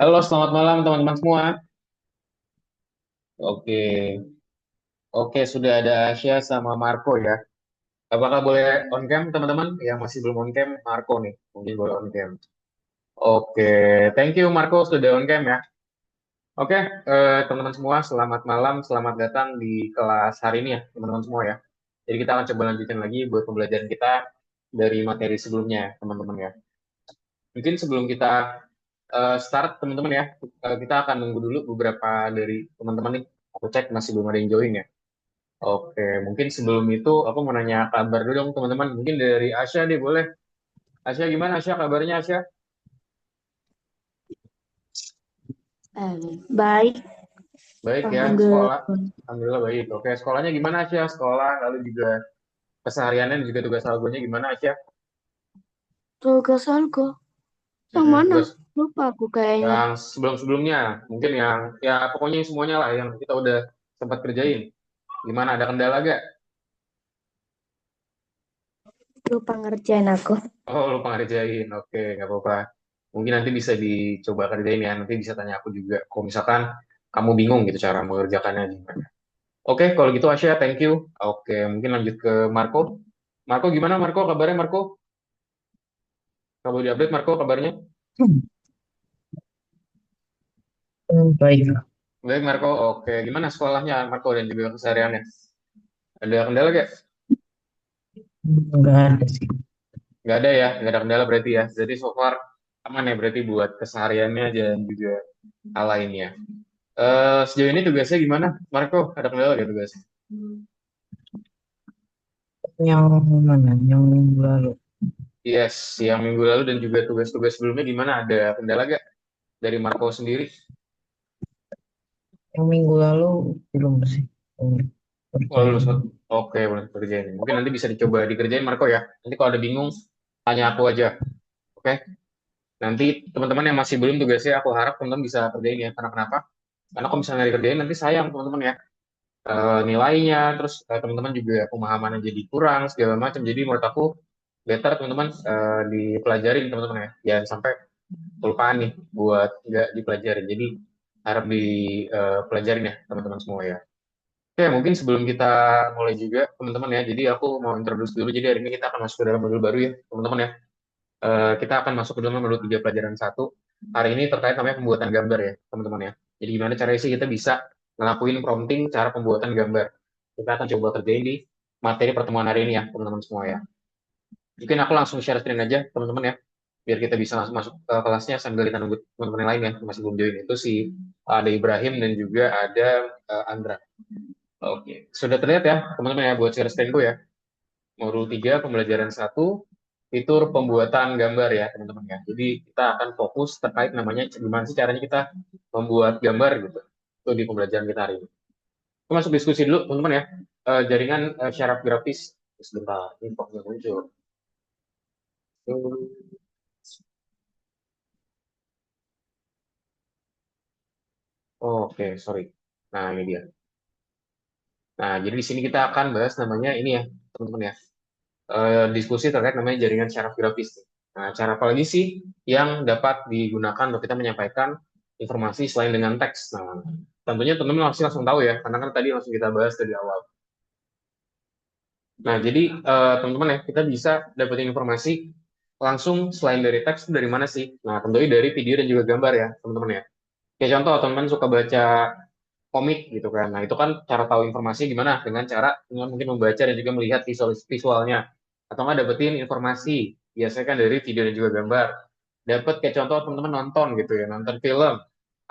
Halo, selamat malam teman-teman semua. Oke, oke sudah ada Asia sama Marco ya. Apakah boleh on cam teman-teman? Yang masih belum on cam, Marco nih, mungkin boleh on cam. Oke, thank you Marco sudah on cam ya. Oke, teman-teman semua, selamat malam, selamat datang di kelas hari ini ya, teman-teman semua ya. Jadi kita akan coba lanjutin lagi buat pembelajaran kita dari materi sebelumnya, ya, teman-teman ya. Mungkin sebelum kita start, teman-teman ya, kita akan nunggu dulu beberapa dari teman-teman nih. Aku cek masih belum ada yang join ya. Oke, mungkin sebelum itu aku mau nanya kabar dulu dong teman-teman. Mungkin dari Asya deh boleh. Asya gimana Asya kabarnya Asya? Baik, Baik ya, alhamdulillah. sekolah. Alhamdulillah baik. Oke, sekolahnya gimana Asya? Sekolah lalu juga kesehariannya dan juga tugas algonya gimana Asya? Tugas algo. Yang mana? Tugas Lupa aku kayaknya. yang sebelum-sebelumnya, mungkin yang ya pokoknya semuanya lah yang kita udah sempat kerjain. Gimana ada kendala gak? Lupa ngerjain aku. Oh, lupa ngerjain. Oke, nggak apa-apa. Mungkin nanti bisa dicoba kerjain ya. Nanti bisa tanya aku juga. Kalau misalkan kamu bingung gitu cara mengerjakannya gimana. Oke, kalau gitu Asya, thank you. Oke, mungkin lanjut ke Marco. Marco gimana Marco? Kabarnya Marco? Kamu diupdate Marco kabarnya? Baik, Baik Marco. Oke, gimana sekolahnya Marco dan juga kesehariannya? Ada kendala gak? nggak ada sih. Nggak ada ya, nggak ada kendala berarti ya. Jadi so far aman ya berarti buat kesehariannya dan juga hal lainnya. Sejauh ini tugasnya gimana? Marco, ada kendala gak tugasnya? Yang mana? Yang minggu lalu. Yes, yang minggu lalu dan juga tugas-tugas sebelumnya gimana? Ada kendala gak dari Marco sendiri? Yang minggu lalu belum sih. Belum Oh, kerjain. lulus. Oke, boleh kerjain. Mungkin nanti bisa dicoba dikerjain Marco ya. Nanti kalau ada bingung, tanya aku aja. Oke? Nanti teman-teman yang masih belum tugasnya, aku harap teman-teman bisa kerjain ya. Karena kenapa? Karena kalau misalnya dikerjain, nanti sayang teman-teman ya. Nilainya, terus teman-teman juga pemahamannya jadi kurang, segala macam. Jadi menurut aku, better teman-teman dipelajarin teman-teman ya. Jangan sampai kelupaan nih buat nggak dipelajarin. Jadi harap dipelajarin ya teman-teman semua ya. Oke, mungkin sebelum kita mulai juga teman-teman ya. Jadi aku mau introduce dulu. Jadi hari ini kita akan masuk ke dalam modul baru ya teman-teman ya. Kita akan masuk ke dalam modul 3 pelajaran satu. Hari ini terkait namanya pembuatan gambar ya teman-teman ya. Jadi gimana caranya sih kita bisa ngelakuin prompting cara pembuatan gambar. Kita akan coba kerjain di materi pertemuan hari ini ya teman-teman semua ya. Mungkin aku langsung share screen aja teman-teman ya, biar kita bisa langsung masuk ke kelasnya sambil kita nunggu teman-teman yang lain ya masih belum join itu si ada Ibrahim dan juga ada Andra. Oke, sudah terlihat ya teman-teman ya buat share screenku ya. Modul 3 pembelajaran satu fitur pembuatan gambar ya teman-teman ya. Jadi kita akan fokus terkait namanya gimana sih caranya kita membuat gambar gitu. Itu di pembelajaran kita hari ini. Kita masuk diskusi dulu teman-teman ya. Jaringan syaraf grafis. Sebentar, ini kok nggak muncul. Oke, sorry. Nah, ini dia. Nah, jadi di sini kita akan bahas namanya ini ya, teman-teman ya. Diskusi terkait namanya jaringan syaraf grafis. Nah, cara apa lagi sih yang dapat digunakan untuk kita menyampaikan informasi selain dengan teks? Nah, tentunya teman-teman pasti langsung tahu ya, karena kan tadi langsung kita bahas dari awal. Nah, jadi teman-teman ya, kita bisa dapetin informasi langsung selain dari teks itu dari mana sih? Nah, tentunya dari video dan juga gambar ya, teman-teman ya. Kayak contoh, teman-teman suka baca komik gitu kan. Nah, itu kan cara tahu informasi gimana? Dengan cara dengan mungkin membaca dan juga melihat visualnya. Atau nggak dapetin informasi, biasanya kan dari video dan juga gambar. Dapat kayak contoh teman-teman nonton gitu ya, nonton film,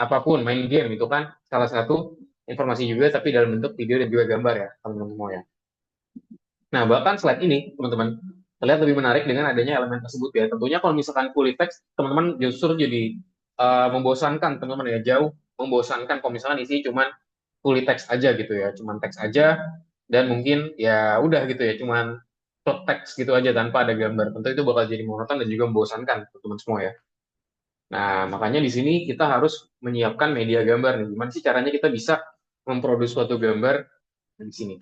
apapun, main game itu kan salah satu informasi juga tapi dalam bentuk video dan juga gambar ya, teman-teman semua ya. Nah, bahkan slide ini, teman-teman, terlihat lebih menarik dengan adanya elemen tersebut ya. Tentunya kalau misalkan full text, teman-teman justru jadi membosankan, teman-teman ya. Jauh membosankan kalau misalkan isi cuman full text aja gitu ya. Cuman teks aja, dan mungkin ya udah gitu ya. Cuman plot teks gitu aja tanpa ada gambar. Tentu itu bakal jadi monoton dan juga membosankan, teman-teman semua ya. Nah, makanya di sini kita harus menyiapkan media gambar nih. Gimana sih caranya kita bisa memproduksi suatu gambar di sini.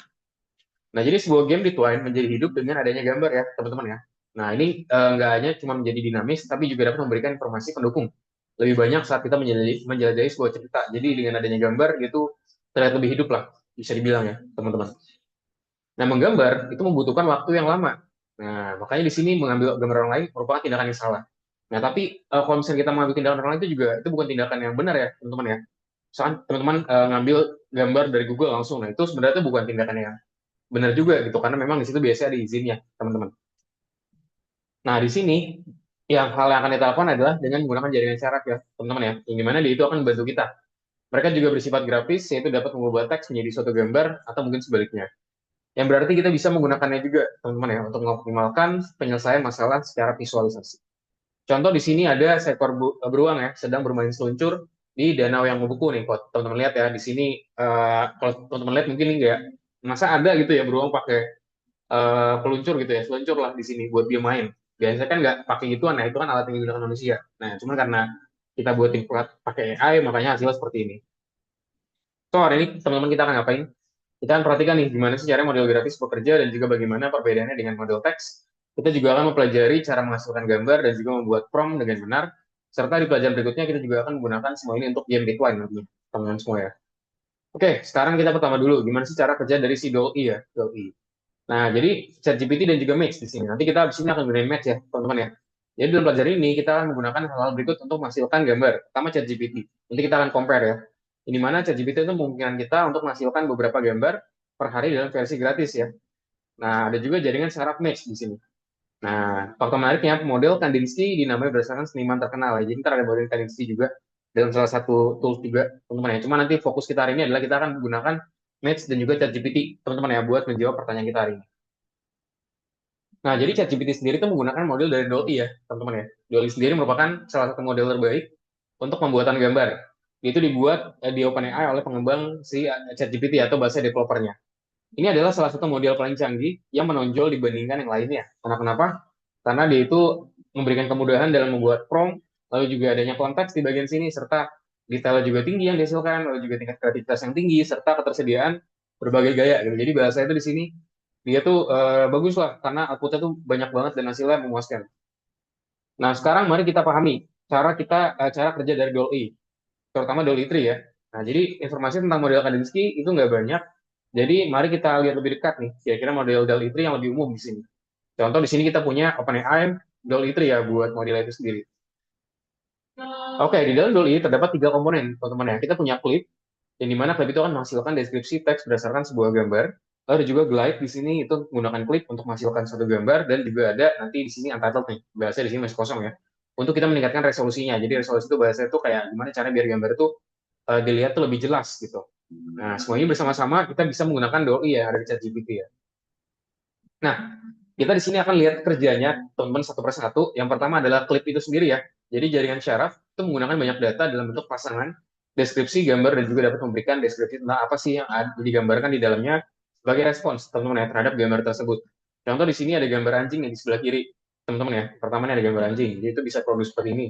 Nah, jadi sebuah game dituain menjadi hidup dengan adanya gambar ya, teman-teman ya. Nah, ini nggak hanya cuma menjadi dinamis, tapi juga dapat memberikan informasi pendukung. Lebih banyak saat kita menjelajahi sebuah cerita. Jadi dengan adanya gambar gitu terlihat lebih hidup lah, bisa dibilang ya, teman-teman. Nah, menggambar itu membutuhkan waktu yang lama. Nah, makanya di sini mengambil gambar orang lain merupakan tindakan yang salah. Nah, tapi kalau misalnya kita mengambil tindakan orang lain itu juga itu bukan tindakan yang benar ya, teman-teman ya. Misalkan teman-teman ngambil gambar dari Google langsung, nah itu sebenarnya itu bukan tindakan yang benar juga gitu, karena memang di situ biasanya ada izinnya, teman-teman. Nah, di sini hal yang akan kita lakukan adalah dengan menggunakan jaringan syarat ya, teman-teman ya, yang dimana dia itu akan membantu kita. Mereka juga bersifat grafis, yaitu dapat mengubah teks menjadi suatu gambar atau mungkin sebaliknya. Yang berarti kita bisa menggunakannya juga, teman-teman ya, untuk mengoptimalkan penyelesaian masalah secara visualisasi. Contoh di sini ada seekor beruang ya, sedang bermain seluncur di danau yang membeku nih. Kalau teman-teman lihat ya, di sini kalau teman-teman lihat mungkin enggak, masa ada gitu ya beruang pakai peluncur gitu ya, seluncur lah di sini buat dia main. Biasanya kan nggak pakai gituan, nah itu kan alat yang digunakan manusia. Nah, cuman karena kita buatin pakai AI, makanya hasilnya seperti ini. So, hari ini teman-teman kita akan ngapain? Kita akan perhatikan nih gimana sih cara model grafis bekerja dan juga bagaimana perbedaannya dengan model teks. Kita juga akan mempelajari cara menghasilkan gambar dan juga membuat prompt dengan benar. Serta di pelajaran berikutnya kita juga akan menggunakan semua ini untuk game Bitwine nanti, teman-teman semua ya. Oke, sekarang kita pertama dulu gimana sih cara kerja dari si DALL-E ya, DALL-E. Nah, jadi ChatGPT dan juga Max di sini. Nanti kita di sini akan gunain Max ya, teman-teman ya. Jadi dalam pelajaran ini kita akan menggunakan hal-hal berikut untuk menghasilkan gambar. Pertama ChatGPT. Nanti kita akan compare ya. Ini mana ChatGPT itu memungkinkan kita untuk menghasilkan beberapa gambar per hari dalam versi gratis ya. Nah, ada juga jaringan syarat Max di sini. Nah, faktor menariknya model Kandinsky dinamai berdasarkan seniman terkenal ya. Jadi ntar ada model Kandinsky juga dalam salah satu tools juga, teman-teman ya. Cuma nanti fokus kita hari ini adalah kita akan menggunakan Max dan juga ChatGPT, teman-teman ya, buat menjawab pertanyaan kita hari ini. Nah, jadi ChatGPT sendiri itu menggunakan model dari DALL-E ya, teman-teman ya. DALL-E sendiri merupakan salah satu model terbaik untuk pembuatan gambar. Itu dibuat di OpenAI oleh pengembang si ChatGPT atau bahasa developernya. Ini adalah salah satu model paling canggih yang menonjol dibandingkan yang lainnya. Karena kenapa? Karena dia itu memberikan kemudahan dalam membuat prompt, lalu juga adanya konteks di bagian sini, serta detailnya juga tinggi yang dihasilkan, lalu juga tingkat kreativitas yang tinggi, serta ketersediaan berbagai gaya. Gitu. Jadi bahasa itu di sini dia tuh bagus lah, karena outputnya tuh banyak banget dan hasilnya memuaskan. Nah, sekarang mari kita pahami cara kerja dari DALL-E, terutama DALL-E 3 ya. Nah, jadi informasi tentang model Kandinsky itu nggak banyak. Jadi mari kita lihat lebih dekat nih, kira-kira model DALL-E 3 yang lebih umum di sini. Contoh di sini kita punya OpenAI DALL-E 3 ya buat model itu sendiri. Oke, di dalam DALL-E terdapat 3 komponen, teman-teman ya. Kita punya clip, yang dimana clip itu akan menghasilkan deskripsi teks berdasarkan sebuah gambar. Lalu ada juga glide di sini itu menggunakan clip untuk menghasilkan satu gambar dan juga ada nanti di sini untitled nih, bahasa di sini masih kosong ya. Untuk kita meningkatkan resolusinya. Jadi resolusi itu bahasa itu kayak gimana cara biar gambar itu dilihat tuh lebih jelas gitu. Nah, semuanya bersama-sama kita bisa menggunakan DALL-E ya, ada di ChatGPT ya. Nah, kita di sini akan lihat kerjanya teman-teman satu persatu. Yang pertama adalah klip itu sendiri ya. Jadi jaringan syaraf itu menggunakan banyak data dalam bentuk pasangan, deskripsi gambar dan juga dapat memberikan deskripsi tentang apa sih yang digambarkan di dalamnya sebagai respons teman-teman ya terhadap gambar tersebut. Contoh di sini ada gambar anjing yang di sebelah kiri, teman-teman ya. Pertama ini ada gambar anjing, jadi itu bisa produce seperti ini.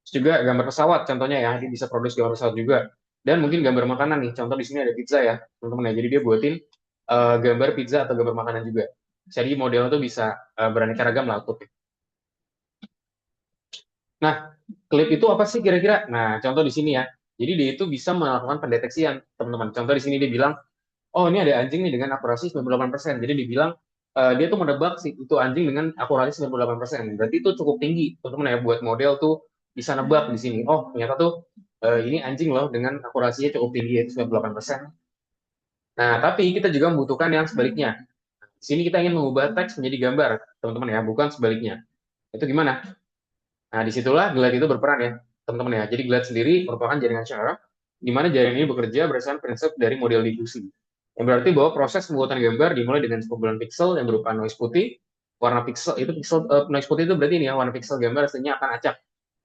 Terus juga gambar pesawat contohnya ya, dia bisa produce gambar pesawat juga. Dan mungkin gambar makanan nih, contoh di sini ada pizza ya, teman-teman ya. Jadi dia buatin gambar pizza atau gambar makanan juga. Jadi model itu bisa beraneka ragam lah outputnya. Nah, klip itu apa sih kira-kira? Nah, contoh di sini ya. Jadi dia itu bisa melakukan pendeteksian, teman-teman. Contoh di sini dia bilang, oh ini ada anjing nih dengan akurasi 98%. Jadi dibilang, dia tuh menebak sih itu anjing dengan akurasi 98%. Berarti itu cukup tinggi, teman-teman ya, buat model tuh bisa nebak di sini. Oh, ternyata tuh ini anjing loh dengan akurasinya cukup tinggi, yaitu 98%. Nah, tapi kita juga membutuhkan yang sebaliknya. Di sini kita ingin mengubah teks menjadi gambar, teman-teman ya, bukan sebaliknya. Itu gimana? Nah, disitulah Glide itu berperan ya, teman-teman ya. Jadi Glide sendiri merupakan jaringan syaraf, di mana jaringan ini bekerja berdasarkan prinsip dari model difusi. Yang berarti bahwa proses pembuatan gambar dimulai dengan sekumpulan pixel yang berupa noise putih, warna noise putih itu berarti ini ya, warna pixel gambar aslinya akan acak.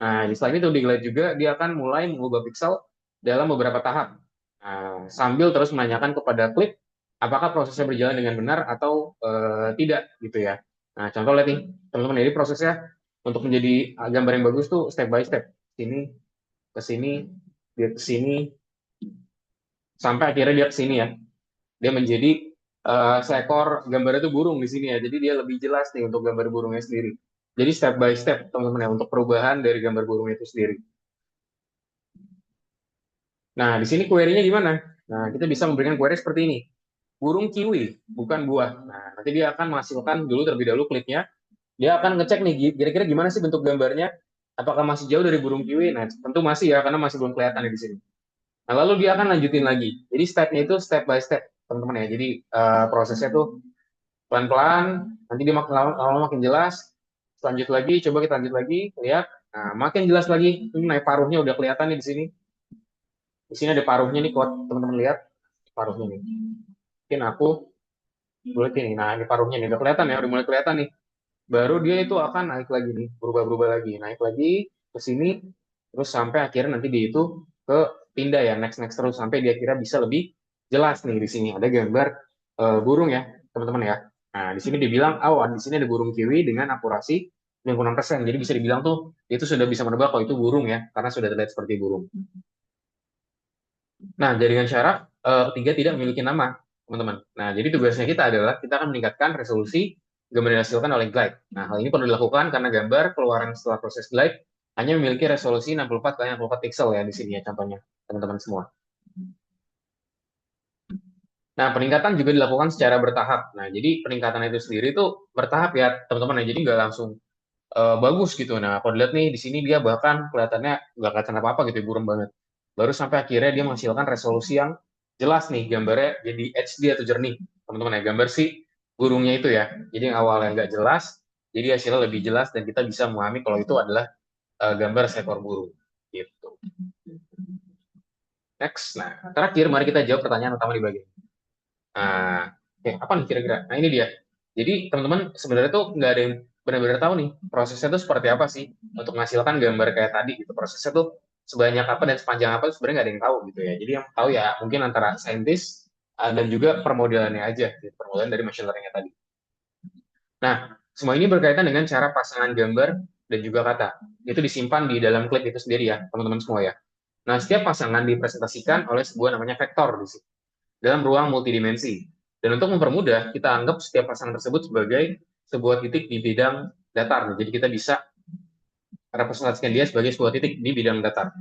Nah, selain itu di Glide juga dia akan mulai mengubah pixel dalam beberapa tahap. Nah, sambil terus menanyakan kepada klip apakah prosesnya berjalan dengan benar atau tidak gitu ya. Nah, contoh lihat nih, teman-teman, jadi prosesnya untuk menjadi gambar yang bagus tuh step by step. Sini, ke sini, dia ke sini, sampai akhirnya dia ke sini ya. Dia menjadi seekor gambar itu burung di sini ya. Jadi dia lebih jelas nih untuk gambar burungnya sendiri. Jadi step by step teman-teman ya untuk perubahan dari gambar burung itu sendiri. Nah, di sini query-nya gimana? Nah, kita bisa memberikan query seperti ini. Burung kiwi, bukan buah. Nah, nanti dia akan menghasilkan dulu terlebih dahulu klipnya. Dia akan ngecek nih, kira-kira gimana sih bentuk gambarnya? Apakah masih jauh dari burung kiwi? Nah, tentu masih ya, karena masih belum kelihatan di sini. Nah, lalu dia akan lanjutin lagi. Jadi stepnya itu step by step, teman-teman ya. Jadi prosesnya tuh pelan-pelan, nanti dia makin lama makin jelas. Lanjut lagi, coba kita lanjut lagi, lihat. Nah, makin jelas lagi. Ini naik paruhnya udah kelihatan nih di sini. Di sini ada paruhnya nih, kuat teman-teman lihat paruhnya nih. Mungkin aku boleh ini. Nah, ini paruhnya nih udah kelihatan ya, udah mulai kelihatan nih. Baru dia itu akan naik lagi nih, berubah-berubah lagi, naik lagi ke sini, terus sampai akhirnya nanti dia itu ke pindah ya, next next terus sampai dia kira bisa lebih jelas nih di sini ada gambar burung ya, teman-teman ya. Nah, di sini dibilang, oh di sini ada burung kiwi dengan akurasi 96%. Jadi bisa dibilang tuh itu sudah bisa menebak kalau itu burung ya, karena sudah terlihat seperti burung. Nah, jaringan syaraf ketiga tidak memiliki nama, teman-teman. Nah, jadi tugasnya kita adalah kita akan meningkatkan resolusi gambar yang dihasilkan oleh glide. Nah, hal ini perlu dilakukan karena gambar keluaran setelah proses glide hanya memiliki resolusi 64 kali 64 pixel ya di sini ya contohnya, teman-teman semua. Nah, peningkatan juga dilakukan secara bertahap. Nah, jadi peningkatan itu sendiri itu bertahap ya, teman-teman ya. Jadi nggak langsung bagus gitu. Nah, kalau dilihat nih di sini dia bahkan kelihatannya nggak kelihatan apa-apa gitu, burem banget. Baru sampai akhirnya dia menghasilkan resolusi yang jelas nih, gambarnya jadi HD atau jernih, teman-teman ya. Gambar si burungnya itu ya. Jadi yang awalnya nggak jelas, jadi hasilnya lebih jelas dan kita bisa memahami kalau itu adalah gambar seekor burung. Gitu. Next. Nah, terakhir mari kita jawab pertanyaan utama di bagian. Nah, apa nih kira-kira? Nah, ini dia. Jadi teman-teman sebenarnya tuh nggak ada yang benar-benar tahu nih prosesnya tuh seperti apa sih untuk menghasilkan gambar kayak tadi gitu. Prosesnya tuh sebanyak apa dan sepanjang apa tuh sebenarnya nggak ada yang tahu gitu ya. Jadi yang tahu ya mungkin antara saintis dan juga permodelannya aja, gitu. Permodelan dari machine learning tadi. Nah, semua ini berkaitan dengan cara pasangan gambar dan juga kata. Itu disimpan di dalam klip itu sendiri ya, teman-teman semua ya. Nah, setiap pasangan dipresentasikan oleh sebuah namanya vektor di sini dalam ruang multidimensi. Dan untuk mempermudah, kita anggap setiap pasangan tersebut sebagai sebuah titik di bidang datar. Jadi kita bisa representasikan dia sebagai sebuah titik di bidang datar.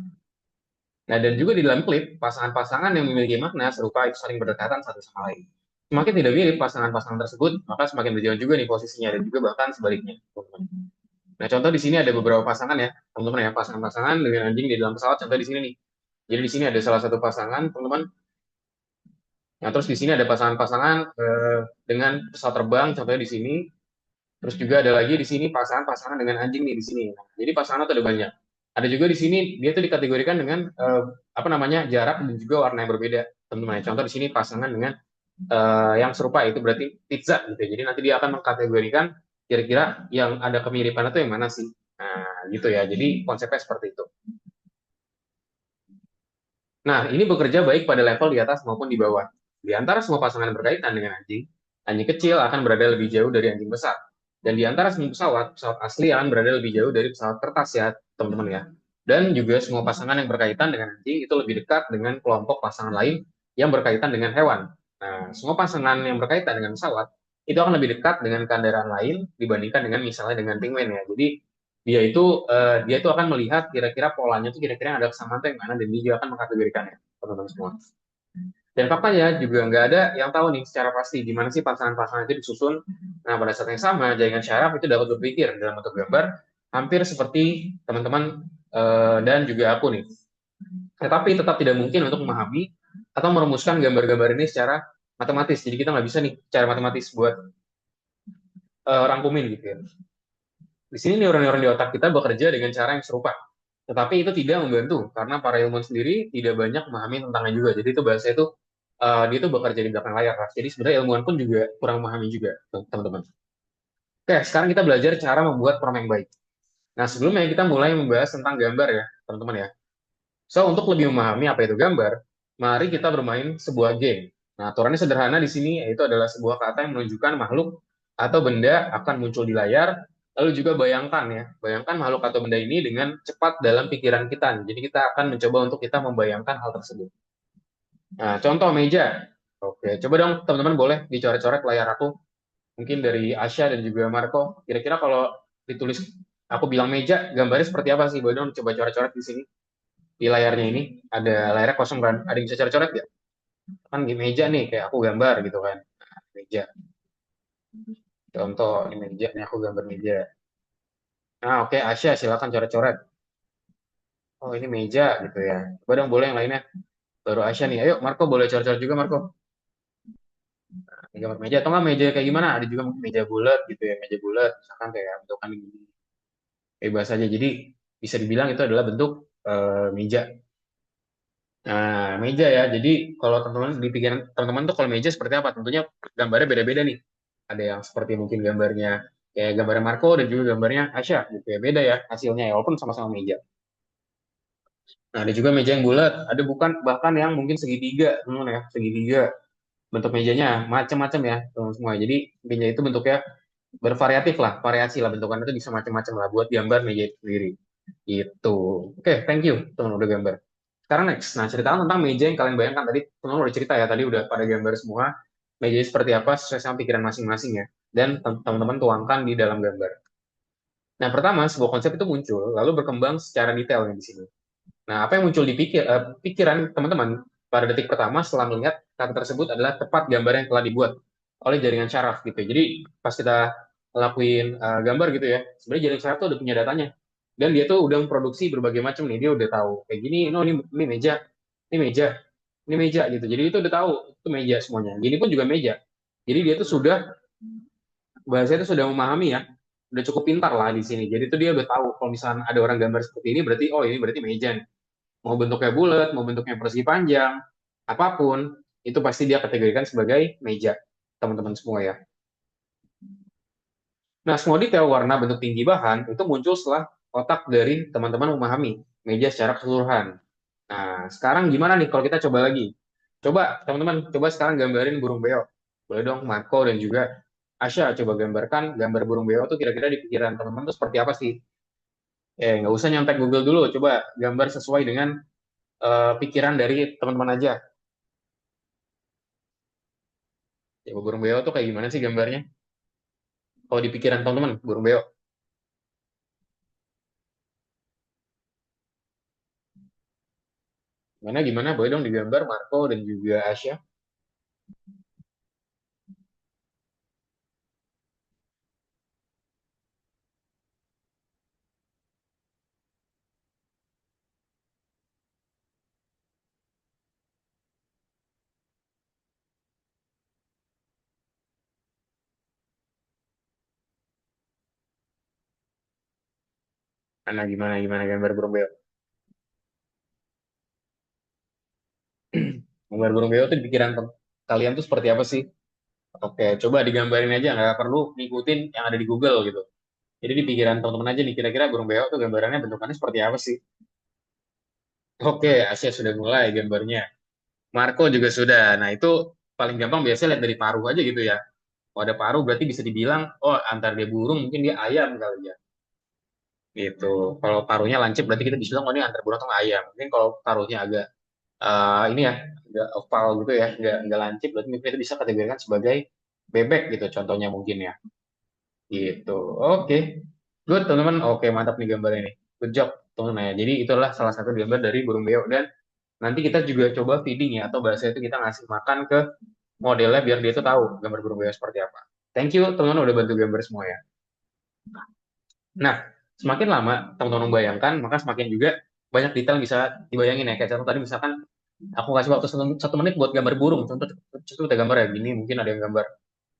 Nah, dan juga di dalam klip, pasangan-pasangan yang memiliki makna serupa itu saling berdekatan satu sama lain. Semakin tidak mirip pasangan-pasangan tersebut, maka semakin berjauh juga nih posisinya, dan juga bahkan sebaliknya. Nah, contoh di sini ada beberapa pasangan ya, teman-teman ya, pasangan-pasangan dengan anjing di dalam pesawat, contoh di sini nih. Jadi di sini ada salah satu pasangan, teman-teman. Nah, terus di sini ada pasangan-pasangan dengan pesawat terbang, contohnya di sini. Terus juga ada lagi di sini pasangan-pasangan dengan anjing nih di sini. Nah, jadi pasangan itu ada banyak. Ada juga di sini dia tuh dikategorikan dengan apa namanya jarak dan juga warna yang berbeda, teman-teman. Contoh di sini pasangan dengan yang serupa itu berarti pizza gitu. Jadi nanti dia akan mengkategorikan kira-kira yang ada kemiripan itu yang mana sih. Nah, gitu ya. Jadi konsepnya seperti itu. Nah, ini bekerja baik pada level di atas maupun di bawah. Di antara semua pasangan yang berkaitan dengan anjing, anjing kecil akan berada lebih jauh dari anjing besar. Dan di antara semua pesawat, pesawat asli akan berada lebih jauh dari pesawat kertas ya, teman-teman ya. Dan juga semua pasangan yang berkaitan dengan anjing itu lebih dekat dengan kelompok pasangan lain yang berkaitan dengan hewan. Nah, semua pasangan yang berkaitan dengan pesawat itu akan lebih dekat dengan kendaraan lain dibandingkan dengan misalnya dengan penguin ya. Jadi dia itu akan melihat kira-kira polanya itu kira-kira yang ada kesamaan yang mana dan dia juga akan mengkategorikannya teman-teman semua. Dan faktanya juga nggak ada yang tahu nih secara pasti gimana sih pasangan-pasangan itu disusun. Nah, pada saat yang sama jaringan syaraf itu dapat berpikir dalam bentuk gambar hampir seperti teman-teman dan juga aku nih. Tetapi tetap tidak mungkin untuk memahami atau merumuskan gambar-gambar ini secara matematis. Jadi kita nggak bisa nih cara matematis buat rangkumin gitu ya. Di sini neuron-neuron di otak kita bekerja dengan cara yang serupa. Tetapi itu tidak membantu karena para ilmuwan sendiri tidak banyak memahami tentangnya juga. Jadi itu bahasa itu dia itu bekerja di belakang layar. Jadi sebenarnya ilmuwan pun juga kurang memahami juga, teman-teman. Oke, sekarang kita belajar cara membuat prompt yang baik. Nah, sebelumnya kita mulai membahas tentang gambar ya, teman-teman ya. So, untuk lebih memahami apa itu gambar, mari kita bermain sebuah game. Nah, aturannya sederhana di sini, yaitu adalah sebuah kata yang menunjukkan makhluk atau benda akan muncul di layar, lalu juga bayangkan ya, bayangkan makhluk atau benda ini dengan cepat dalam pikiran kita. Jadi kita akan mencoba untuk kita membayangkan hal tersebut. Nah, contoh meja. Oke, coba dong teman-teman boleh dicoret-coret layar aku. Mungkin dari Asya dan juga Marco. Kira-kira kalau ditulis aku bilang meja, gambarnya seperti apa sih? Boleh dong coba coret-coret di sini. Di layarnya ini ada layarnya kosong kan? Ada yang bisa coret-coret nggak? Kan di meja nih, kayak aku gambar gitu kan. Nah, meja. Contoh, ini meja, nih aku gambar meja. Nah, oke, Asya silakan coret-coret. Oh, ini meja gitu ya. Coba dong boleh yang lainnya. Baru Asya nih. Ayo, Marco boleh coret-coret juga, Marco. Ini gambar meja atau nggak meja kayak gimana? Ada juga mungkin meja bulat gitu ya, meja bulat. Misalkan kayak bentukan gini. Bebas aja. Jadi bisa dibilang itu adalah bentuk meja. Nah, meja ya. Jadi kalau teman-teman di pikiran teman-teman tuh kalau meja seperti apa? Tentunya gambarnya beda-beda nih. Ada yang seperti mungkin gambarnya kayak gambarnya Marco dan juga gambarnya Asya gitu ya. Beda ya hasilnya ya, walaupun sama-sama meja. Nah, ada juga meja yang bulat, ada bukan bahkan yang mungkin segitiga, teman-teman ya, segitiga. Bentuk mejanya macam-macam ya, teman semua. Jadi meja itu bentuknya bervariatif lah, variasi lah bentukannya itu bisa macam-macam lah buat gambar meja itu sendiri. Gitu. Oke, thank you teman udah gambar. Sekarang next. Nah, ceritakan tentang meja yang kalian bayangkan tadi. Teman udah cerita ya, tadi udah pada gambar semua. Meja seperti apa sesuai sama pikiran masing-masing ya. Dan teman-teman tuangkan di dalam gambar. Nah, pertama, sebuah konsep itu muncul, lalu berkembang secara detail nih di sini. Nah, apa yang muncul di pikiran teman-teman pada detik pertama setelah melihat kata tersebut adalah tepat gambar yang telah dibuat oleh jaringan syaraf gitu. Jadi pas kita ngelakuin gambar gitu ya, sebenarnya jaringan syaraf tuh udah punya datanya. Dan dia tuh udah memproduksi berbagai macam nih, dia udah tahu kayak gini, no ini meja, ini meja, ini meja gitu. Jadi itu udah tahu itu meja semuanya. Gini pun juga meja. Jadi dia tuh sudah bahasa itu sudah memahami ya, udah cukup pintar lah di sini. Jadi itu dia udah tahu kalau misalnya ada orang gambar seperti ini berarti oh ini berarti meja nih. Mau bentuknya bulat, mau bentuknya persegi panjang, apapun, itu pasti dia kategorikan sebagai meja, teman-teman semua ya. Nah, semua detail warna bentuk tinggi bahan itu muncul setelah otak dari teman-teman memahami meja secara keseluruhan. Nah, sekarang gimana nih kalau kita coba lagi? Coba, teman-teman, coba sekarang gambarin burung beo. Boleh dong, Marco dan juga Asya, coba gambarkan gambar burung beo itu kira-kira di pikiran teman-teman itu seperti apa sih? Nggak usah nyontek Google dulu, coba gambar sesuai dengan pikiran dari teman-teman aja. Ya, burung beo tuh kayak gimana sih gambarnya? Kalau di pikiran teman-teman, burung beo. Gimana, gimana? Boleh dong digambar Marco dan juga Asya. Mana, gimana, gimana gambar burung beo? Gambar burung beo tuh di pikiran kalian tuh seperti apa sih? Oke, coba digambarin aja, nggak perlu ngikutin yang ada di Google gitu. Jadi di pikiran teman-teman aja nih, kira-kira burung beo tuh gambarannya bentukannya seperti apa sih? Oke, Asia sudah mulai gambarnya. Marco juga sudah. Nah, itu paling gampang biasanya lihat dari paruh aja gitu ya. Kalau ada paruh berarti bisa dibilang, oh antar dia burung, mungkin dia ayam kali ya. Gitu. Kalau paruhnya lancip berarti kita bisa bilang, oh ini antar burung atau ayam. Mungkin kalau paruhnya agak ini ya, agak oval gitu ya, nggak lancip, berarti mungkin itu bisa kategorikan sebagai bebek gitu contohnya mungkin ya. Gitu. Oke. Good, teman-teman. Oke, mantap nih gambar ini. Good job, teman-teman ya. Jadi itulah salah satu gambar dari burung beo. Dan nanti kita juga coba feeding ya, atau bahasa itu kita ngasih makan ke modelnya biar dia tuh tahu gambar burung beo seperti apa. Thank you, teman-teman udah bantu gambar semua ya. Nah, semakin lama teman-teman membayangkan, maka semakin juga banyak detail yang bisa dibayangin ya. Kayak contoh tadi misalkan aku kasih waktu 1 menit buat gambar burung. Contoh kita gambar ya gini, mungkin ada yang gambar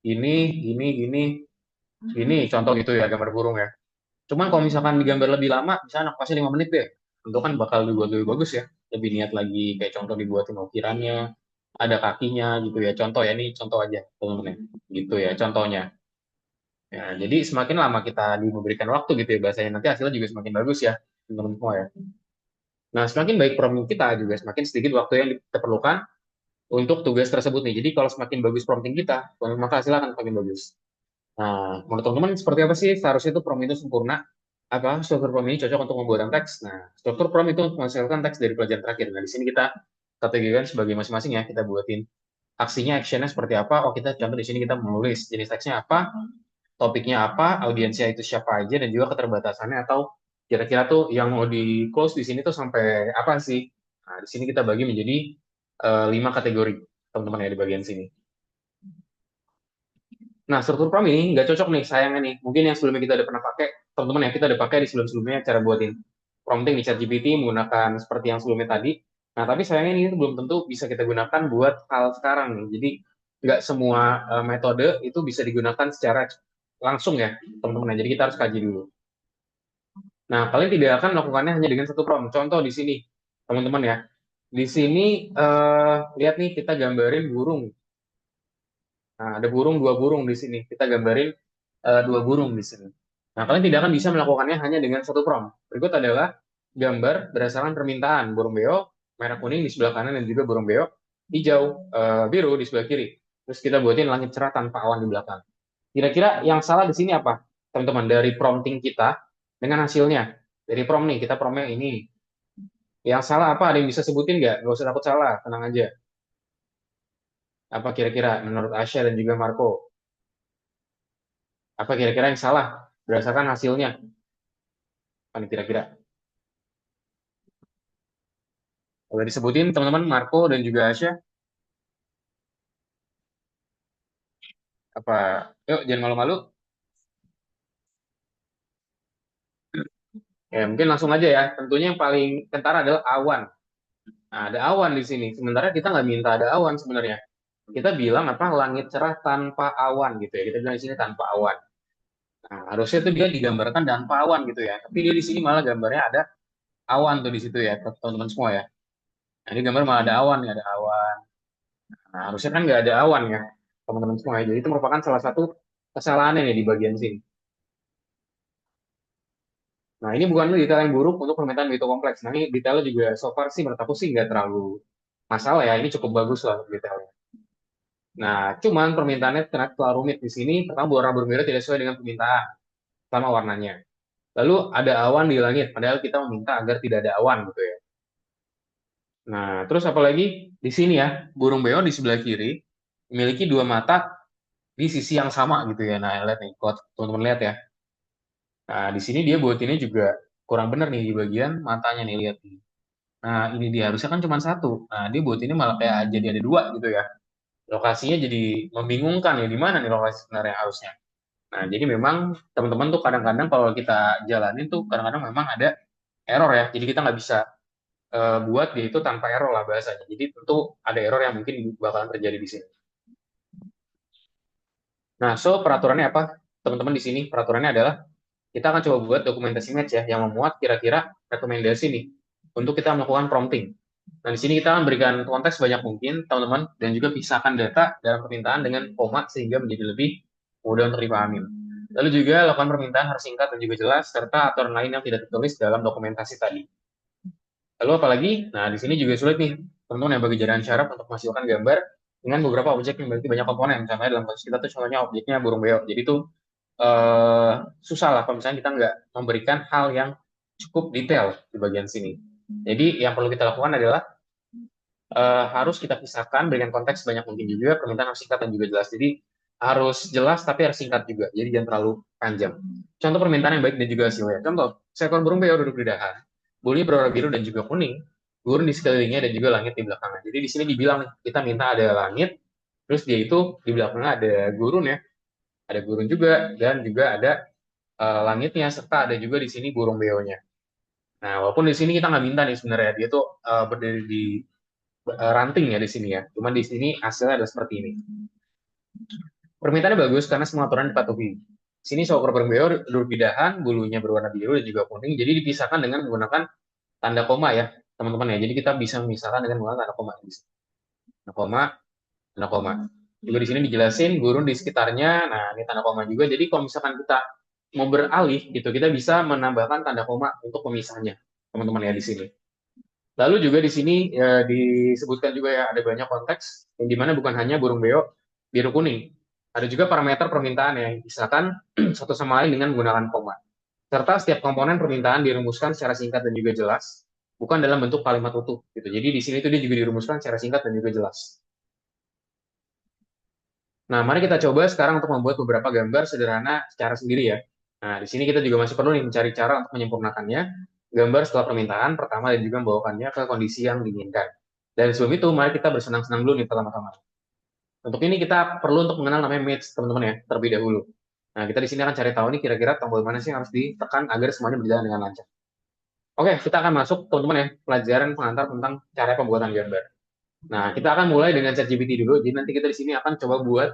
ini, gini, gini, contoh gitu ya gambar burung ya. Cuman kalau misalkan digambar lebih lama, misalnya aku kasih 5 menit deh, tentu kan bakal dibuat lebih bagus ya. Lebih niat lagi, kayak contoh dibuatin ukirannya, ada kakinya gitu ya. Contoh ya, ini contoh aja teman-teman ya. Gitu ya, contohnya. Ya, jadi semakin lama kita diberikan waktu gitu ya bahasanya, nanti hasilnya juga semakin bagus ya, teman-teman semua ya. Nah, semakin baik prompting kita juga semakin sedikit waktu yang diperlukan untuk tugas tersebut nih. Jadi kalau semakin bagus prompting kita, maka hasilnya akan semakin bagus. Nah, menurut teman-teman seperti apa sih seharusnya itu prompt itu sempurna? Apa struktur prompt ini cocok untuk pembuatan teks? Nah, struktur prompt itu untuk menghasilkan teks dari pelajaran terakhir. Nah, di sini kita kategorikan sebagai masing-masing ya, kita buatin aksinya, actionnya seperti apa. Oh, kita contoh di sini kita menulis jenis teksnya apa, topiknya apa, audiensnya itu siapa aja, dan juga keterbatasannya atau kira-kira tuh yang mau di close di sini tuh sampai apa sih. Nah, di sini kita bagi menjadi 5 kategori, teman-teman ya di bagian sini. Nah, struktur prompt ini nggak cocok nih, sayangnya nih. Mungkin yang sebelumnya kita udah pernah pakai, teman-teman ya, kita udah pakai di sebelum-sebelumnya cara buatin prompting di ChatGPT menggunakan seperti yang sebelumnya tadi. Nah, tapi sayangnya ini belum tentu bisa kita gunakan buat hal sekarang nih. Jadi, nggak semua metode itu bisa digunakan secara langsung ya, teman-teman. Jadi, kita harus kaji dulu. Nah, kalian tidak akan melakukannya hanya dengan satu prompt. Contoh di sini, teman-teman ya. Di sini, lihat nih, kita gambarin burung. Nah, ada burung, dua burung di sini. Kita gambarin dua burung di sini. Nah, kalian tidak akan bisa melakukannya hanya dengan satu prompt. Berikut adalah gambar berdasarkan permintaan. Burung beo, merah kuning di sebelah kanan dan juga burung beo, hijau, biru di sebelah kiri. Terus kita buatin langit cerah tanpa awan di belakang. Kira-kira yang salah di sini apa? Teman-teman, dari prompting kita dengan hasilnya. Dari prompt nih, kita promptnya ini. Yang salah apa? Ada yang bisa sebutin nggak? Nggak usah takut salah, tenang aja. Apa kira-kira menurut Asya dan juga Marco? Apa kira-kira yang salah berdasarkan hasilnya? Apa nih kira-kira? Boleh disebutin teman-teman Marco dan juga Asya? Apa? Yuk, jangan malu-malu. Ya, mungkin langsung aja ya. Tentunya yang paling kentara adalah awan. Nah, ada awan di sini. Sementara kita nggak minta ada awan sebenarnya. Kita bilang apa? Langit cerah tanpa awan gitu ya. Kita bilang di sini tanpa awan. Nah, harusnya itu dia digambarkan tanpa awan gitu ya. Tapi dia di sini malah gambarnya ada awan tuh di situ ya, teman-teman semua ya. Nah, ini gambar malah ada awan, nggak ada awan. Nah, harusnya kan nggak ada awan ya, teman-teman semua ya. Jadi itu merupakan salah satu kesalahannya nih di bagian sini. Nah, ini bukan detail yang buruk untuk permintaan begitu kompleks. Nah, ini detailnya juga so far sih menurut aku sih nggak terlalu masalah ya. Ini cukup bagus lah untuk detailnya. Nah, cuman permintaannya ternyata terlalu rumit di sini. Pertama, warna bermerah tidak sesuai dengan permintaan sama warnanya. Lalu ada awan di langit, padahal kita meminta agar tidak ada awan gitu ya. Nah, terus apalagi di sini ya, burung beo di sebelah kiri memiliki dua mata di sisi yang sama gitu ya. Nah, lihat nih, kalau teman-teman lihat ya. Nah, di sini dia buat ini juga kurang benar nih di bagian matanya nih, lihat nih. Nah, ini dia harusnya kan cuma satu. Nah, dia buat ini malah kayak jadi ada dua gitu ya. Lokasinya jadi membingungkan ya, di mana nih lokasi sebenarnya harusnya. Nah, jadi memang teman-teman tuh kadang-kadang kalau kita jalanin tuh kadang-kadang memang ada error ya. Jadi kita nggak bisa buat dia itu tanpa error lah bahasanya. Jadi tentu ada error yang mungkin bakalan terjadi di sini. Nah, so peraturannya apa? Teman-teman di sini peraturannya adalah kita akan coba buat dokumentasi match ya yang memuat kira-kira rekomendasi nih untuk kita melakukan prompting. Nah, di sini kita akan berikan konteks banyak mungkin, teman-teman, dan juga pisahkan data dalam permintaan dengan koma sehingga menjadi lebih mudah untuk dipahami. Lalu juga lakukan permintaan harus singkat dan juga jelas, serta aturan lain yang tidak tertulis dalam dokumentasi tadi. Lalu apalagi? Nah, di sini juga sulit nih, teman-teman yang bagi jalan syarat untuk menghasilkan gambar dengan beberapa objek yang memiliki banyak komponen. Misalnya dalam kasus kita tuh contohnya objeknya burung beo. Jadi itu susah lah kalau misalnya kita nggak memberikan hal yang cukup detail di bagian sini. Jadi yang perlu kita lakukan adalah harus kita pisahkan, berikan konteks banyak mungkin juga, permintaan harus singkat dan juga jelas. Jadi harus jelas tapi harus singkat juga. Jadi jangan terlalu panjang. Contoh permintaan yang baik dan juga hasilnya. Contoh, seekor burung beo duduk di dahan. Bulunya berwarna biru dan juga kuning. Gurun di sekelilingnya dan juga langit di belakangnya. Jadi di sini dibilang kita minta ada langit, terus dia itu di belakangnya ada gurun ya, ada gurun juga dan juga ada langitnya serta ada juga di sini burung beonya. Nah, walaupun di sini kita nggak minta nih sebenarnya dia tuh berdiri di ranting ya di sini ya. Cuman di sini hasilnya adalah seperti ini. Permintaannya bagus karena semua aturan dipatuhi. Sini seekor burung beo duduk di dahan, bulunya berwarna biru dan juga kuning. Jadi dipisahkan dengan menggunakan tanda koma ya, teman-teman ya. Jadi kita bisa memisahkan dengan menggunakan tanda koma. Tanda koma, tanda koma. Juga di sini dijelasin gurun di sekitarnya. Nah, ini tanda koma juga. Jadi kalau misalkan kita mau beralih gitu, kita bisa menambahkan tanda koma untuk pemisahnya, teman-teman ya di sini. Lalu juga di sini disebutkan juga ya ada banyak konteks yang dimana bukan hanya burung beo biru kuning, ada juga parameter permintaan yang dipisahkan satu sama lain dengan menggunakan koma. Serta setiap komponen permintaan dirumuskan secara singkat dan juga jelas, bukan dalam bentuk kalimat utuh gitu. Jadi di sini itu dia juga dirumuskan secara singkat dan juga jelas. Nah, mari kita coba sekarang untuk membuat beberapa gambar sederhana secara sendiri ya. Nah, di sini kita juga masih perlu nih mencari cara untuk menyempurnakannya, gambar setelah permintaan pertama dan juga membawakannya ke kondisi yang diinginkan. Dan sebelum itu, mari kita bersenang-senang dulu nih pertama-tama. Untuk ini kita perlu untuk mengenal namanya match, teman-teman ya, terlebih dahulu. Nah, kita di sini akan cari tahu nih kira-kira tombol mana sih yang harus ditekan agar semuanya berjalan dengan lancar. Oke, kita akan masuk, teman-teman ya, pelajaran pengantar tentang cara pembuatan gambar. Nah, kita akan mulai dengan ChatGPT dulu. Jadi nanti kita di sini akan coba buat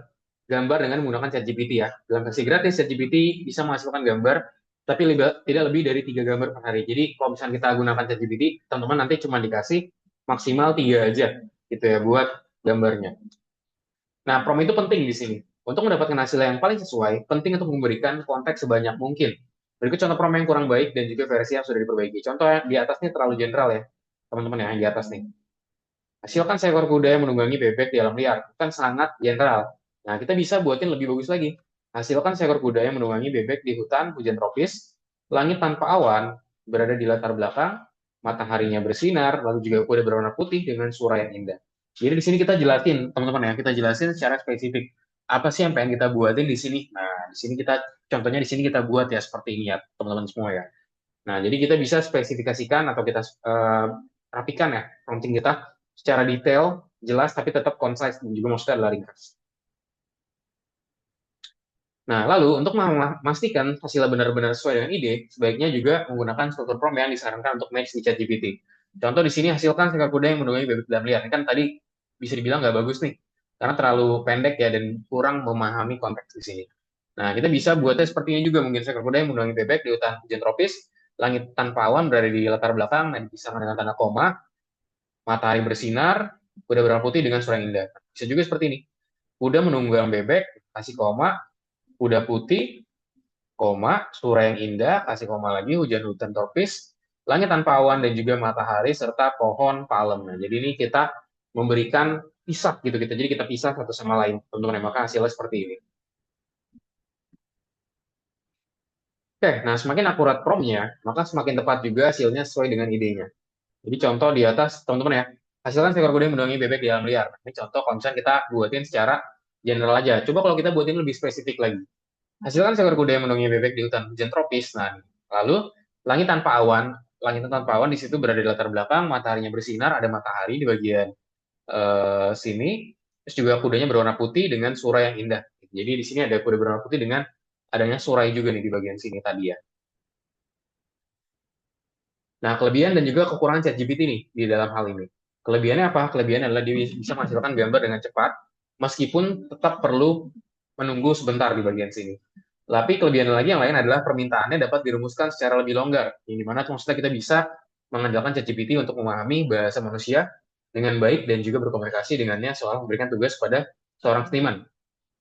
gambar dengan menggunakan ChatGPT ya. Dalam versi gratis, ChatGPT bisa menghasilkan gambar, tapi tidak lebih dari 3 gambar per hari. Jadi kalau misalnya kita gunakan ChatGPT, teman-teman nanti cuma dikasih maksimal 3 aja gitu ya buat gambarnya. Nah, prompt itu penting di sini. Untuk mendapatkan hasil yang paling sesuai, penting untuk memberikan konteks sebanyak mungkin. Berikut contoh prompt yang kurang baik dan juga versi yang sudah diperbaiki. Contoh yang di atas ini terlalu general ya, teman-teman ya, yang di atas nih. Hasilkan seekor kuda yang menunggangi bebek di alam liar. Kan sangat general. Nah, kita bisa buatin lebih bagus lagi. Hasilkan seekor kuda yang menunggangi bebek di hutan hujan tropis, langit tanpa awan, berada di latar belakang, mataharinya bersinar, lalu juga kuda berwarna putih dengan suara yang indah. Jadi di sini kita jelasin, teman-teman ya, kita jelasin secara spesifik. Apa sih yang pengen kita buatin di sini? Nah, di sini kita, contohnya di sini kita buat ya seperti ini ya, teman-teman semua ya. Nah, jadi kita bisa spesifikasikan atau kita rapikan ya prompting kita secara detail, jelas, tapi tetap concise dan juga maksudnya adalah ringkas. Nah, lalu untuk memastikan hasilnya benar-benar sesuai dengan ide, sebaiknya juga menggunakan struktur prompt yang disarankan untuk match di ChatGPT. Contoh di sini hasilkan seekor kuda yang menunggangi bebek dalam liar. Ini kan tadi bisa dibilang nggak bagus nih, karena terlalu pendek ya dan kurang memahami konteks di sini. Nah, kita bisa buatnya seperti ini juga, mungkin seekor kuda yang menunggangi bebek di hutan hujan tropis, langit tanpa awan berada di latar belakang dan dipisahkan dengan tanda koma, matahari bersinar, kuda berwarna putih dengan suara yang indah. Bisa juga seperti ini. Kuda menunggang bebek, kasih koma, kuda putih, koma, suara yang indah, kasih koma lagi, hujan-hujan tropis, langit tanpa awan dan juga matahari serta pohon palem. Nah, jadi ini kita memberikan pisah gitu kita. Jadi kita pisah satu sama lain, teman-teman. Maka hasilnya seperti ini. Oke, nah semakin akurat prompt-nya, maka semakin tepat juga hasilnya sesuai dengan idenya. Jadi contoh di atas, teman-teman ya, hasilkan seekor kuda yang menunggangi bebek di alam liar. Ini contoh kalau misalnya kita buatin secara general aja. Coba kalau kita buatin lebih spesifik lagi. Hasilkan seekor kuda yang menunggangi bebek di hutan hujan tropis. Nah, lalu langit tanpa awan di situ berada di latar belakang, mataharinya bersinar, ada matahari di bagian sini. Terus juga kudanya berwarna putih dengan suara yang indah. Jadi di sini ada kuda berwarna putih dengan adanya surai juga nih di bagian sini tadi ya. Nah, kelebihan dan juga kekurangan ChatGPT nih di dalam hal ini. Kelebihannya apa? Kelebihannya adalah dia bisa menghasilkan gambar dengan cepat, meskipun tetap perlu menunggu sebentar di bagian sini. Tapi kelebihan lagi yang lain adalah permintaannya dapat dirumuskan secara lebih longgar, yang dimana maksudnya kita bisa mengandalkan ChatGPT untuk memahami bahasa manusia dengan baik dan juga berkomunikasi dengannya soal memberikan tugas pada seorang seniman.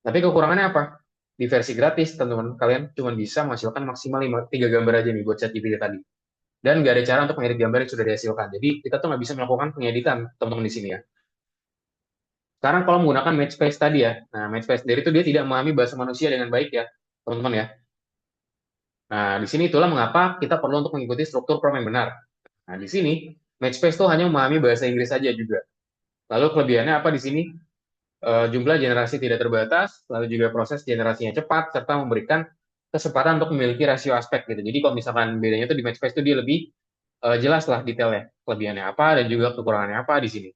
Tapi kekurangannya apa? Di versi gratis, teman-teman, kalian cuma bisa menghasilkan maksimal 3 gambar aja nih buat ChatGPT tadi. Dan nggak ada cara untuk mengedit gambar yang sudah dihasilkan. Jadi kita tuh nggak bisa melakukan pengeditan, teman-teman di sini ya. Sekarang kalau menggunakan Matchspace tadi ya, nah Matchspace sendiri itu dia tidak memahami bahasa manusia dengan baik ya, teman-teman ya. Nah, di sini itulah mengapa kita perlu untuk mengikuti struktur prompt yang benar. Nah, di sini Matchspace tuh hanya memahami bahasa Inggris saja juga. Lalu kelebihannya apa di sini? Jumlah generasi tidak terbatas, lalu juga proses generasinya cepat, serta memberikan kesempatan untuk memiliki rasio aspek gitu. Jadi kalau misalkan bedanya itu di Matchspace itu dia lebih jelas lah detailnya, kelebihannya apa dan juga kekurangannya apa di sini.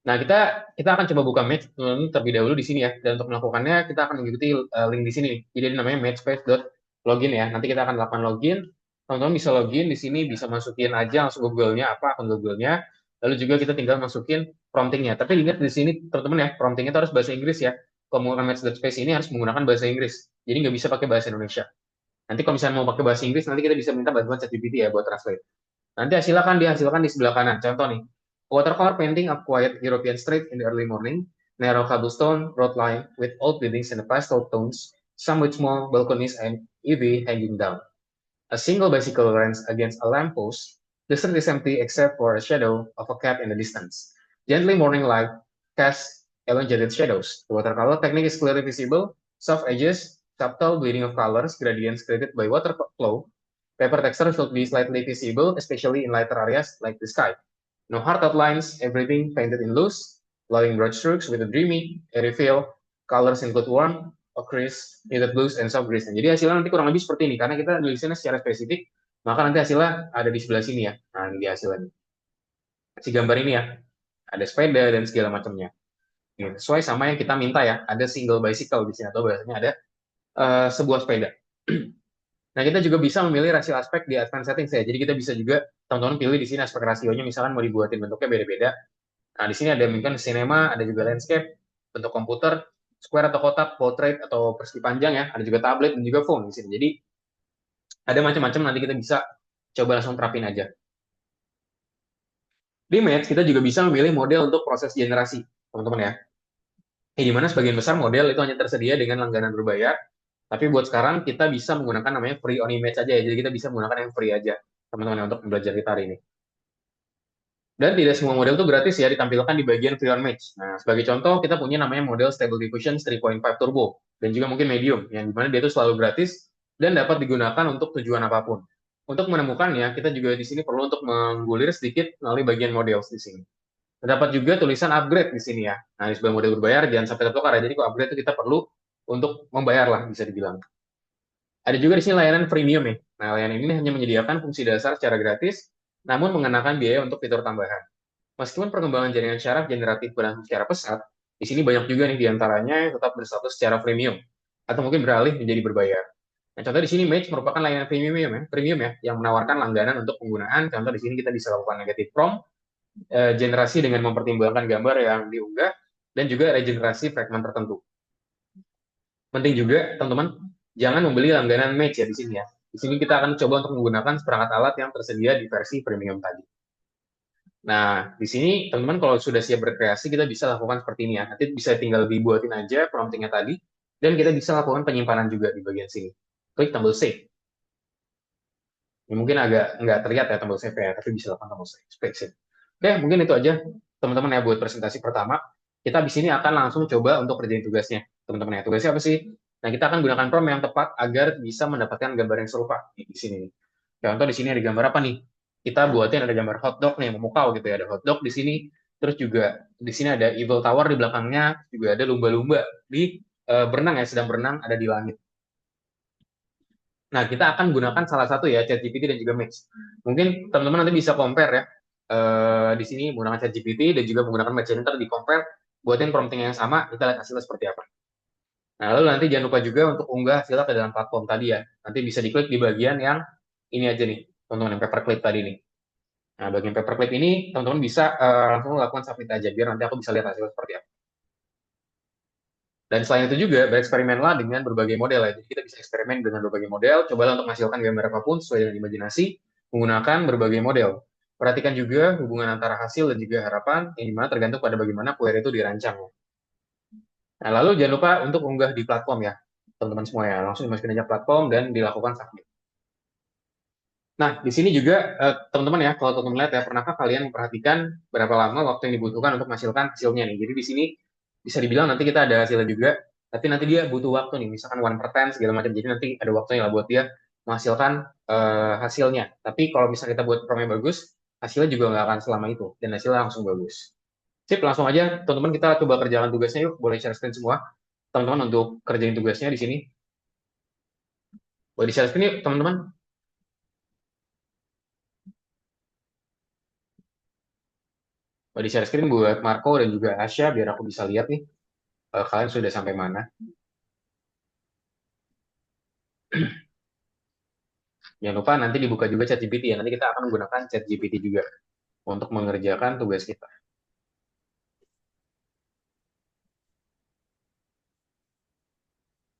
Nah, kita akan coba buka Match terlebih dahulu di sini ya. Dan untuk melakukannya kita akan mengikuti link di sini. Jadi ini namanya matchspace.login ya. Nanti kita akan lakukan login. Teman-teman bisa login di sini, bisa masukin aja langsung Google-nya apa akun Google-nya. Lalu juga kita tinggal masukin promptingnya. Tapi ingat di sini teman-teman ya, promptingnya itu harus bahasa Inggris ya. Kalau menggunakan match.space ini harus menggunakan bahasa Inggris. Jadi nggak bisa pakai bahasa Indonesia. Nanti kalau misalnya mau pakai bahasa Inggris, nanti kita bisa minta bantuan ChatGPT ya buat translate. Nanti hasilnya kan dihasilkan di sebelah kanan. Contoh nih, watercolor painting of quiet European street in the early morning, narrow cobblestone road line with old buildings and pastel tones, some with small balconies and ivy hanging down. A single bicycle runs against a lamppost. The street is empty except for a shadow of a cat in the distance. Gently morning light casts elongated shadows. The watercolor technique is clearly visible. Soft edges, subtle bleeding of colors, gradients created by water flow. Paper texture should be slightly visible, especially in lighter areas like the sky. No hard outlines, everything painted in loose, flowing broad strokes with a dreamy, airy feel. Colors include warm, ochreous, muted blues, and soft greys. Jadi hasilnya nanti kurang lebih seperti ini, karena kita nulisnya secara spesifik, maka nanti hasilnya ada di sebelah sini ya. Nah, ini dia hasilnya. Si gambar ini ya, ada sepeda dan segala macamnya. Ini sesuai sama yang kita minta ya, ada single bicycle di sini, atau bahasanya ada sebuah sepeda. Nah, kita juga bisa memilih rasio aspek di advanced settings ya. Jadi kita bisa juga teman-teman pilih di sini aspek rasionya, misalkan mau dibuatin bentuknya beda-beda. Nah, di sini ada mungkin cinema, ada juga landscape, bentuk komputer, square atau kotak, portrait atau persegi panjang ya, ada juga tablet dan juga phone di sini. Jadi ada macam-macam, nanti kita bisa coba langsung terapin aja. Di Match kita juga bisa memilih model untuk proses generasi, teman-teman ya. Di mana sebagian besar model itu hanya tersedia dengan langganan berbayar, tapi buat sekarang kita bisa menggunakan namanya free on image aja ya. Jadi kita bisa menggunakan yang free aja, teman-teman ya, untuk belajar kita hari ini. Dan tidak semua model itu gratis ya, ditampilkan di bagian free on match. Nah, sebagai contoh, kita punya namanya model Stable Diffusion 3.5 Turbo, dan juga mungkin Medium, yang dimana dia itu selalu gratis, dan dapat digunakan untuk tujuan apapun. Untuk menemukannya, kita juga di sini perlu untuk menggulir sedikit melalui bagian model di sini. Terdapat juga tulisan upgrade di sini ya. Nah, di sebelah model berbayar, jangan sampai tertukar ya. Jadi kalau upgrade itu kita perlu untuk membayar lah, bisa dibilang. Ada juga di sini layanan premium ya. Nah, layanan ini hanya menyediakan fungsi dasar secara gratis, namun mengenakan biaya untuk fitur tambahan. Meskipun perkembangan jaringan syaraf generatif berlangsung secara pesat, di sini banyak juga nih diantaranya yang tetap berstatus secara premium, atau mungkin beralih menjadi berbayar. Nah, contoh di sini Match merupakan layanan premium ya, yang menawarkan langganan untuk penggunaan. Contoh di sini kita bisa lakukan negatif prompt, generasi dengan mempertimbangkan gambar yang diunggah, dan juga regenerasi fragmen tertentu. Penting juga, teman-teman, jangan membeli langganan Match ya di sini ya. Di sini kita akan coba untuk menggunakan seperangkat alat yang tersedia di versi premium tadi. Nah, di sini teman-teman kalau sudah siap berkreasi, kita bisa lakukan seperti ini ya. Nanti bisa tinggal dibuatin aja promptingnya tadi, dan kita bisa lakukan penyimpanan juga di bagian sini. Klik tombol save. Ini mungkin agak nggak terlihat ya tombol save ya, tapi bisa lakukan tombol save. Save. Oke, mungkin itu aja teman-teman ya buat presentasi pertama. Kita di sini akan langsung coba untuk kerjain tugasnya. Teman-teman ya, tugasnya apa sih? Nah, kita akan gunakan prompt yang tepat agar bisa mendapatkan gambar yang serupa di sini. Contoh di sini ada gambar apa nih? Kita buatin ada gambar hotdog nih, memukau gitu ya. Ada hotdog di sini. Terus juga di sini ada Eiffel Tower di belakangnya. Juga ada lumba-lumba di berenang ya, sedang berenang ada di langit. Nah, kita akan gunakan salah satu ya, ChatGPT dan juga Max. Mungkin teman-teman nanti bisa compare ya. Di sini menggunakan ChatGPT dan juga menggunakan Max Center di compare, buatin prompting yang sama, kita lihat hasilnya seperti apa. Nah, lalu nanti jangan lupa juga untuk unggah hasilnya ke dalam platform tadi ya. Nanti bisa diklik di bagian yang ini aja nih, teman-teman, yang paperclip tadi nih. Nah, bagian paperclip ini, teman-teman bisa langsung lakukan submit aja, biar nanti aku bisa lihat hasilnya seperti apa. Dan selain itu juga, bereksperimenlah dengan berbagai model ya. Jadi kita bisa eksperimen dengan berbagai model, cobalah untuk menghasilkan gambar apapun sesuai dengan imajinasi, menggunakan berbagai model. Perhatikan juga hubungan antara hasil dan juga harapan, yang dimana tergantung pada bagaimana query itu dirancang. Nah, lalu jangan lupa untuk unggah di platform ya, teman-teman semua ya. Langsung dimasukin aja platform dan dilakukan submit. Nah, di sini juga teman-teman ya, kalau teman-teman lihat ya, pernahkah kalian memperhatikan berapa lama waktu yang dibutuhkan untuk menghasilkan hasilnya nih? Jadi di sini bisa dibilang nanti kita ada hasilnya juga, tapi nanti dia butuh waktu nih, misalkan 1/10 segala macam. Jadi nanti ada waktunya lah buat dia menghasilkan hasilnya. Tapi kalau misalnya kita buat prompt yang bagus, hasilnya juga nggak akan selama itu, dan hasilnya langsung bagus. Sip, langsung aja teman-teman kita coba kerjakan tugasnya yuk. Boleh share screen semua, teman-teman, untuk kerjain tugasnya di sini. Boleh di share screen yuk, teman-teman. Boleh di share screen buat Marco dan juga Asya, biar aku bisa lihat nih kalian sudah sampai mana. Jangan lupa nanti dibuka juga ChatGPT ya. Nanti kita akan menggunakan ChatGPT juga untuk mengerjakan tugas kita.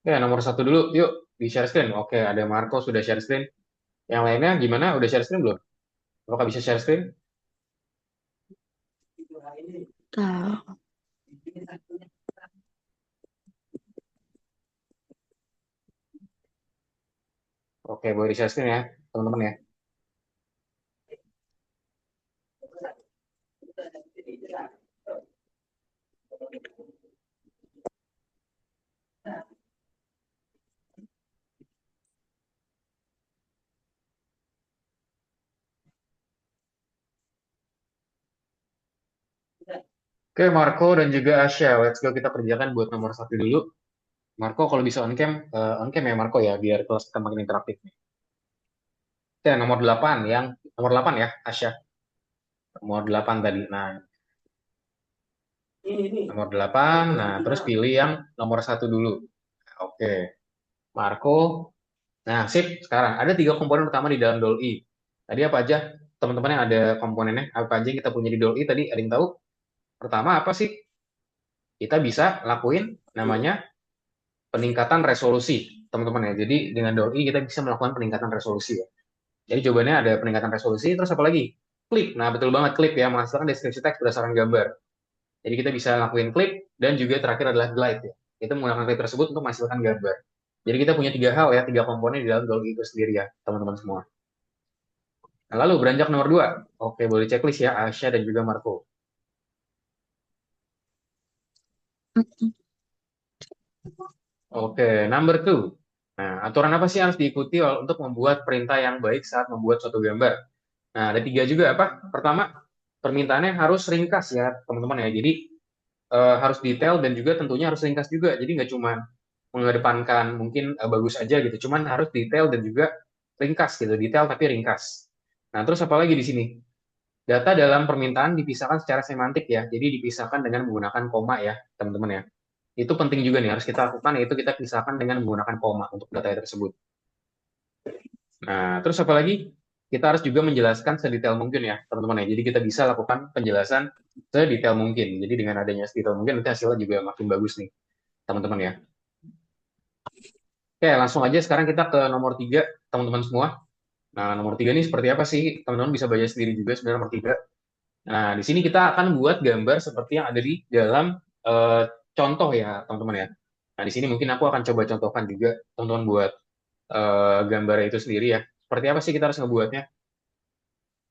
Oke, nomor satu dulu. Yuk, di share screen. Oke, ada Marco sudah share screen. Yang lainnya gimana? Udah share screen belum? Apakah bisa share screen? Tahu. Oke, boleh di share screen ya, teman-teman ya. Oke, Marco dan juga Asya, let's go kita kerjakan buat nomor 1 dulu. Marco kalau bisa on cam ya Marco ya, biar kelas kita makin interaktif nih. Oke, nomor 8 yang nomor 8 ya, Asya. Nomor 8 tadi. Nah, nomor 8. Nah, terus pilih yang nomor 1 dulu. Oke, Marco. Nah, sip. Sekarang ada 3 komponen utama di dalam DOL-I. Tadi apa aja? Teman-teman yang ada komponennya, apa aja yang kita punya di DOL-I tadi? Ada yang tahu? Pertama apa sih? Kita bisa lakuin namanya peningkatan resolusi, teman-teman ya. Jadi dengan DOL-I kita bisa melakukan peningkatan resolusi ya. Jadi jawabannya ada peningkatan resolusi, terus apa lagi? Klip. Nah, betul banget klip ya, menghasilkan deskripsi teks berdasarkan gambar. Jadi kita bisa lakuin klip dan juga terakhir adalah glide ya. Itu menggunakan klip tersebut untuk menghasilkan gambar. Jadi kita punya 3 hal ya, 3 komponen di dalam DOL-I itu sendiri ya, teman-teman semua. Nah, lalu beranjak nomor 2. Oke, boleh checklist ya, Asya dan juga Marco. Oke, number 2. Nah, aturan apa sih yang harus diikuti untuk membuat perintah yang baik saat membuat suatu gambar? Nah, ada 3 juga apa? Pertama, permintaannya harus ringkas ya, teman-teman ya. Jadi harus detail dan juga tentunya harus ringkas juga. Jadi nggak cuma mengedepankan mungkin bagus aja gitu, cuman harus detail dan juga ringkas gitu, detail tapi ringkas. Nah, terus apa lagi di sini? Data dalam permintaan dipisahkan secara semantik ya, jadi dipisahkan dengan menggunakan koma ya, teman-teman ya. Itu penting juga nih, harus kita lakukan, yaitu kita pisahkan dengan menggunakan koma untuk data tersebut. Nah, terus apa lagi? Kita harus juga menjelaskan sedetail mungkin ya, teman-teman ya. Jadi kita bisa lakukan penjelasan sedetail mungkin. Jadi dengan adanya sedetail mungkin, nanti hasilnya juga makin bagus nih, teman-teman ya. Oke, langsung aja sekarang kita ke nomor 3, teman-teman semua. Nah, nomor 3 ini seperti apa sih? Teman-teman bisa baca sendiri juga sebenarnya nomor 3. Nah, di sini kita akan buat gambar seperti yang ada di dalam eh, contoh ya, teman-teman ya. Nah, di sini mungkin aku akan coba contohkan juga, teman-teman, buat gambar itu sendiri ya. Seperti apa sih kita harus ngebuatnya?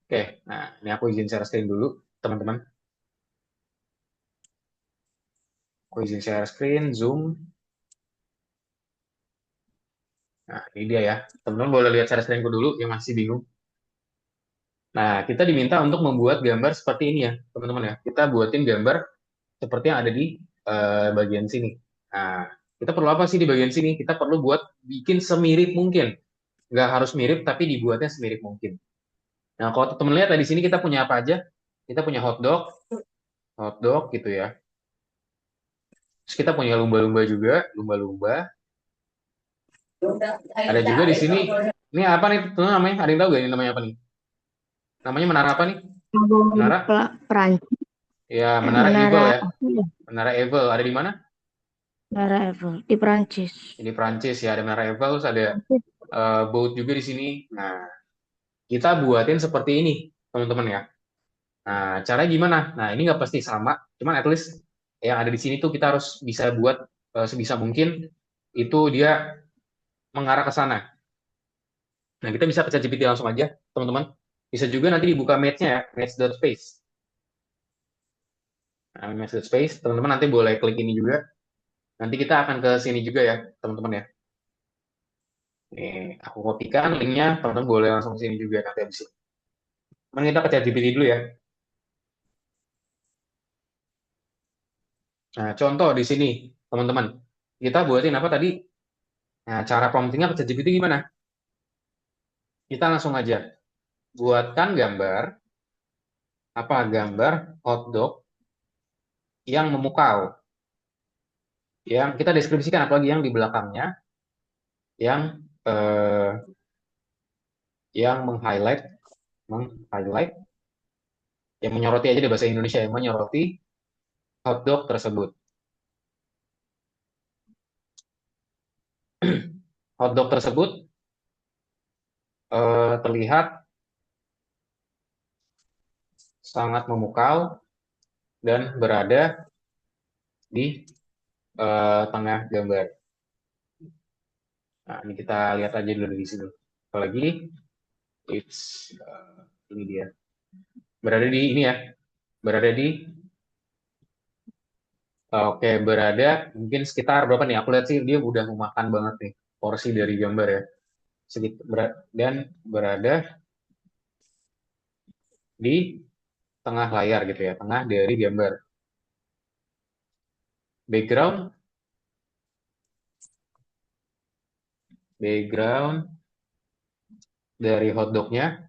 Oke, nah ini aku izin share screen dulu, teman-teman. Aku izin share screen, Zoom. Nah, ini dia ya. Teman-teman boleh lihat share screen-ku dulu yang masih bingung. Nah, kita diminta untuk membuat gambar seperti ini ya, teman-teman ya. Kita buatin gambar seperti yang ada di bagian sini. Nah, kita perlu apa sih di bagian sini? Kita perlu buat bikin semirip mungkin. Nggak harus mirip, tapi dibuatnya semirip mungkin. Nah, kalau teman lihat di sini kita punya apa aja? Kita punya hotdog gitu ya. Terus kita punya lumba-lumba juga, lumba-lumba. Ada juga di sini. Ini apa nih? Tuh namanya? Ada yang tahu gak ini namanya apa nih? Namanya menara apa nih? Menara? Perancis. Ya, menara Eiffel ya. Apa ya? Menara Eiffel ada di mana? Menara Eiffel di Perancis. Ini Prancis ya, ada menara Eiffel, terus ada boat juga di sini. Nah, kita buatin seperti ini, teman-teman ya. Nah, caranya gimana? Nah, ini nggak pasti sama, cuman at least yang ada di sini tuh kita harus bisa buat sebisa mungkin itu dia mengarah ke sana. Nah, kita bisa ke ChatGPT langsung aja, teman-teman. Bisa juga nanti dibuka match-nya ya, match.space. Nah, match.space, teman-teman nanti boleh klik ini juga. Nanti kita akan ke sini juga ya, teman-teman ya. Nih, aku kopikan linknya, teman-teman boleh langsung ke sini juga nanti habis ini. Cuman kita ke ChatGPT dulu ya. Nah, contoh di sini, teman-teman. Kita buatin apa tadi? Nah, cara promptingnya ke ChatGPT gimana? Kita langsung aja buatkan gambar, apa gambar hotdog yang memukau. Yang kita deskripsikan apalagi yang di belakangnya, yang yang meng-highlight, yang menyoroti aja di bahasa Indonesia, yang menyoroti hotdog tersebut. Hotdog tersebut terlihat sangat memukau dan berada di tengah gambar. Nah, ini kita lihat aja dulu di sini. Apalagi ini dia. Berada di ini ya. Berada di oke, berada mungkin sekitar berapa nih? Aku lihat sih dia udah memakan banget nih porsi dari gambar ya. Dan berada di tengah layar gitu ya, tengah dari gambar. background dari hotdognya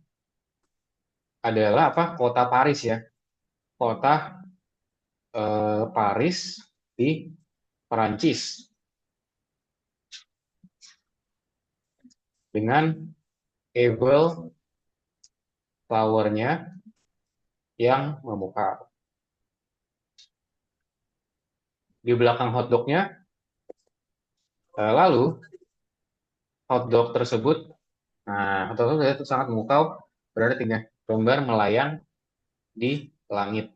adalah apa? Kota Paris ya. Kota Paris di Perancis dengan Eiffel Tower-nya yang memukau. Di belakang hotdognya, lalu hotdog tersebut, nah hotdog tersebut itu sangat memukau, berada 3 lembar melayang di langit.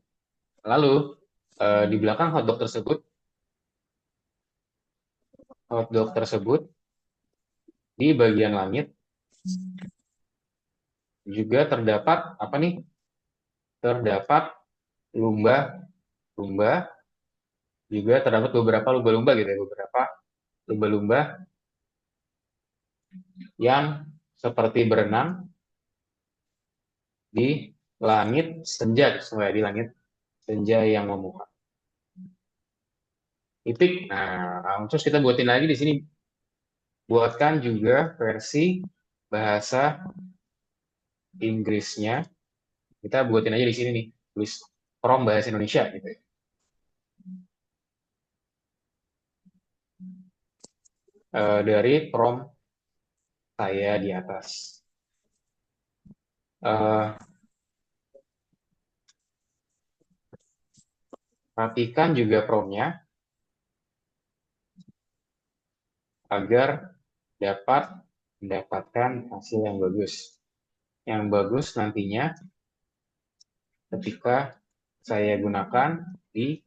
Lalu di belakang hotdog tersebut di bagian langit juga terdapat apa nih? Terdapat lumba-lumba, juga terdapat beberapa lumba-lumba gitu ya, beberapa lumba-lumba yang seperti berenang di langit senja, di langit senja yang memukau. Titik. Nah, terus kita buatin lagi di sini. Buatkan juga versi bahasa Inggrisnya. Kita buatin aja di sini nih, tulis from bahasa Indonesia gitu ya. Dari prompt saya di atas. Perhatikan juga promptnya agar dapat mendapatkan hasil yang bagus. Yang bagus nantinya ketika saya gunakan di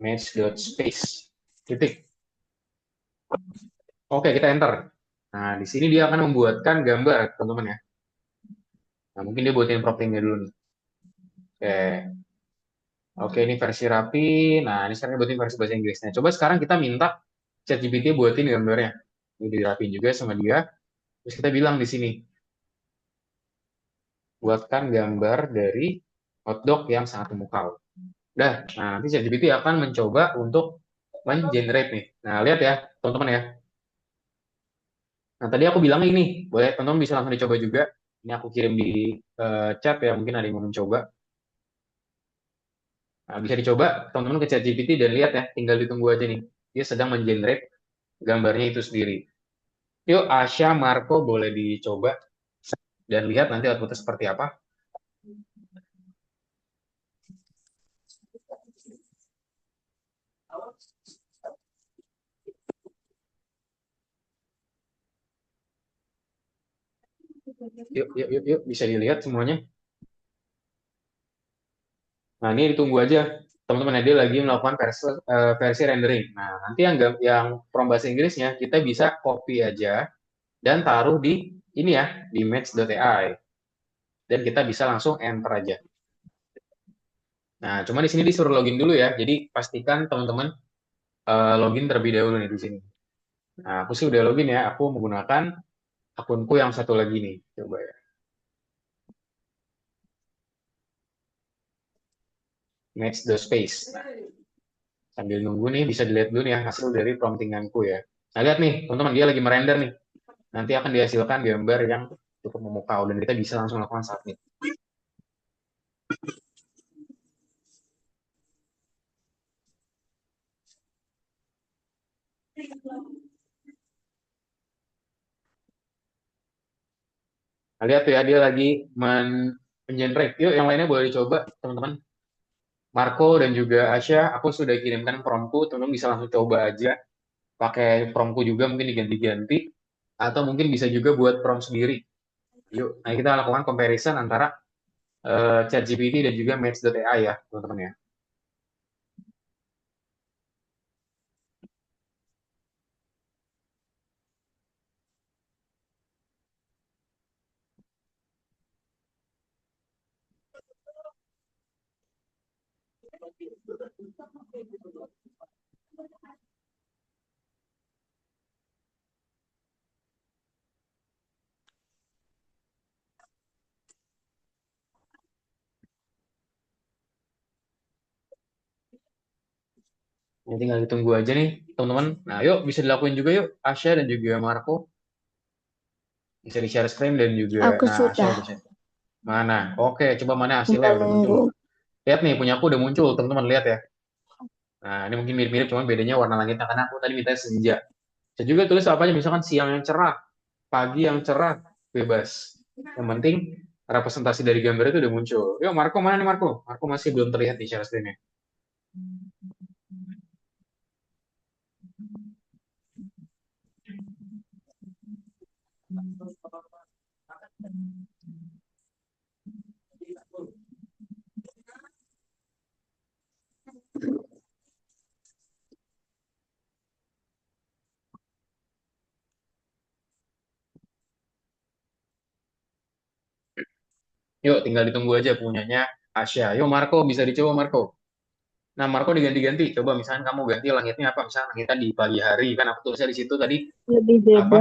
match.space. Titik. Oke, kita enter. Nah, di sini dia akan membuatkan gambar, teman-teman ya. Nah, mungkin dia buatin promptingnya dulu nih. Oke. Oke, ini versi rapi. Nah, ini sekarang buatin versi bahasa Inggrisnya. Coba sekarang kita minta ChatGPT buatin gambarnya. Ini dirapin juga sama dia. Terus kita bilang di sini, buatkan gambar dari hotdog yang sangat memukau. Udah, nah nanti ChatGPT akan mencoba untuk men-generate nih. Nah, lihat ya, teman-teman ya. Nah, tadi aku bilang ini, boleh teman-teman bisa langsung dicoba juga. Ini aku kirim di chat ya, mungkin ada yang mau mencoba. Nah, bisa dicoba teman-teman ke ChatGPT dan lihat ya, tinggal ditunggu aja nih. Dia sedang men-generate gambarnya itu sendiri. Yuk, Asya, Marco boleh dicoba dan lihat nanti outputnya seperti apa. Yuk, yuk, yuk, yuk, bisa dilihat semuanya. Nah, ini ditunggu aja. Teman-teman, dia lagi melakukan versi rendering. Nah, nanti yang from bahasa Inggrisnya, kita bisa copy aja dan taruh di ini ya, di match.ai. Dan kita bisa langsung enter aja. Nah, cuma di sini disuruh login dulu ya. Jadi, pastikan teman-teman login terlebih dahulu nih di sini. Nah, aku sih udah login ya. Aku menggunakan akunku yang satu lagi nih. Coba ya. Match the space. Nah, sambil nunggu nih, bisa dilihat dulu nih ya hasil dari promptinganku ya. Nah, lihat nih, teman-teman, dia lagi merender nih. Nanti akan dihasilkan gambar yang cukup memukau dan kita bisa langsung lakukan submit. Nah, lihat tuh ya, dia lagi men-generate. Yuk, yang lainnya boleh dicoba, teman-teman. Marco dan juga Asya, aku sudah kirimkan promptku, teman-teman bisa langsung coba aja. Pakai promptku juga, mungkin diganti-ganti. Atau mungkin bisa juga buat prompt sendiri. Yuk, nah kita lakukan comparison antara ChatGPT dan juga Match.ai ya, teman-teman ya. Ya, tinggal ditunggu aja nih, teman-teman. Nah, yuk bisa dilakuin juga yuk, Asya dan juga Marco. Bisa di-share screen dan juga, Aku nah Asya sudah udah share. Mana? Oke, coba mana hasilnya udah muncul. menunggu. Lihat nih, punya aku udah muncul, teman-teman lihat ya. Nah, ini mungkin mirip-mirip, cuman bedanya warna langitnya karena aku tadi minta senja. Saya juga tulis apa aja, misalkan siang yang cerah, pagi yang cerah, bebas. Yang penting representasi dari gambar itu udah muncul. Yuk, Marco mana nih Marco? Marco masih belum terlihat di share screen-nya. Yuk, tinggal ditunggu aja punyanya Asya. Yuk, Marco bisa dicoba Marco. Nah, Marco diganti-ganti. Coba misalkan kamu ganti langitnya apa? Misalkan langitnya di pagi hari kan aku tulisnya di situ tadi Lebih apa? beda.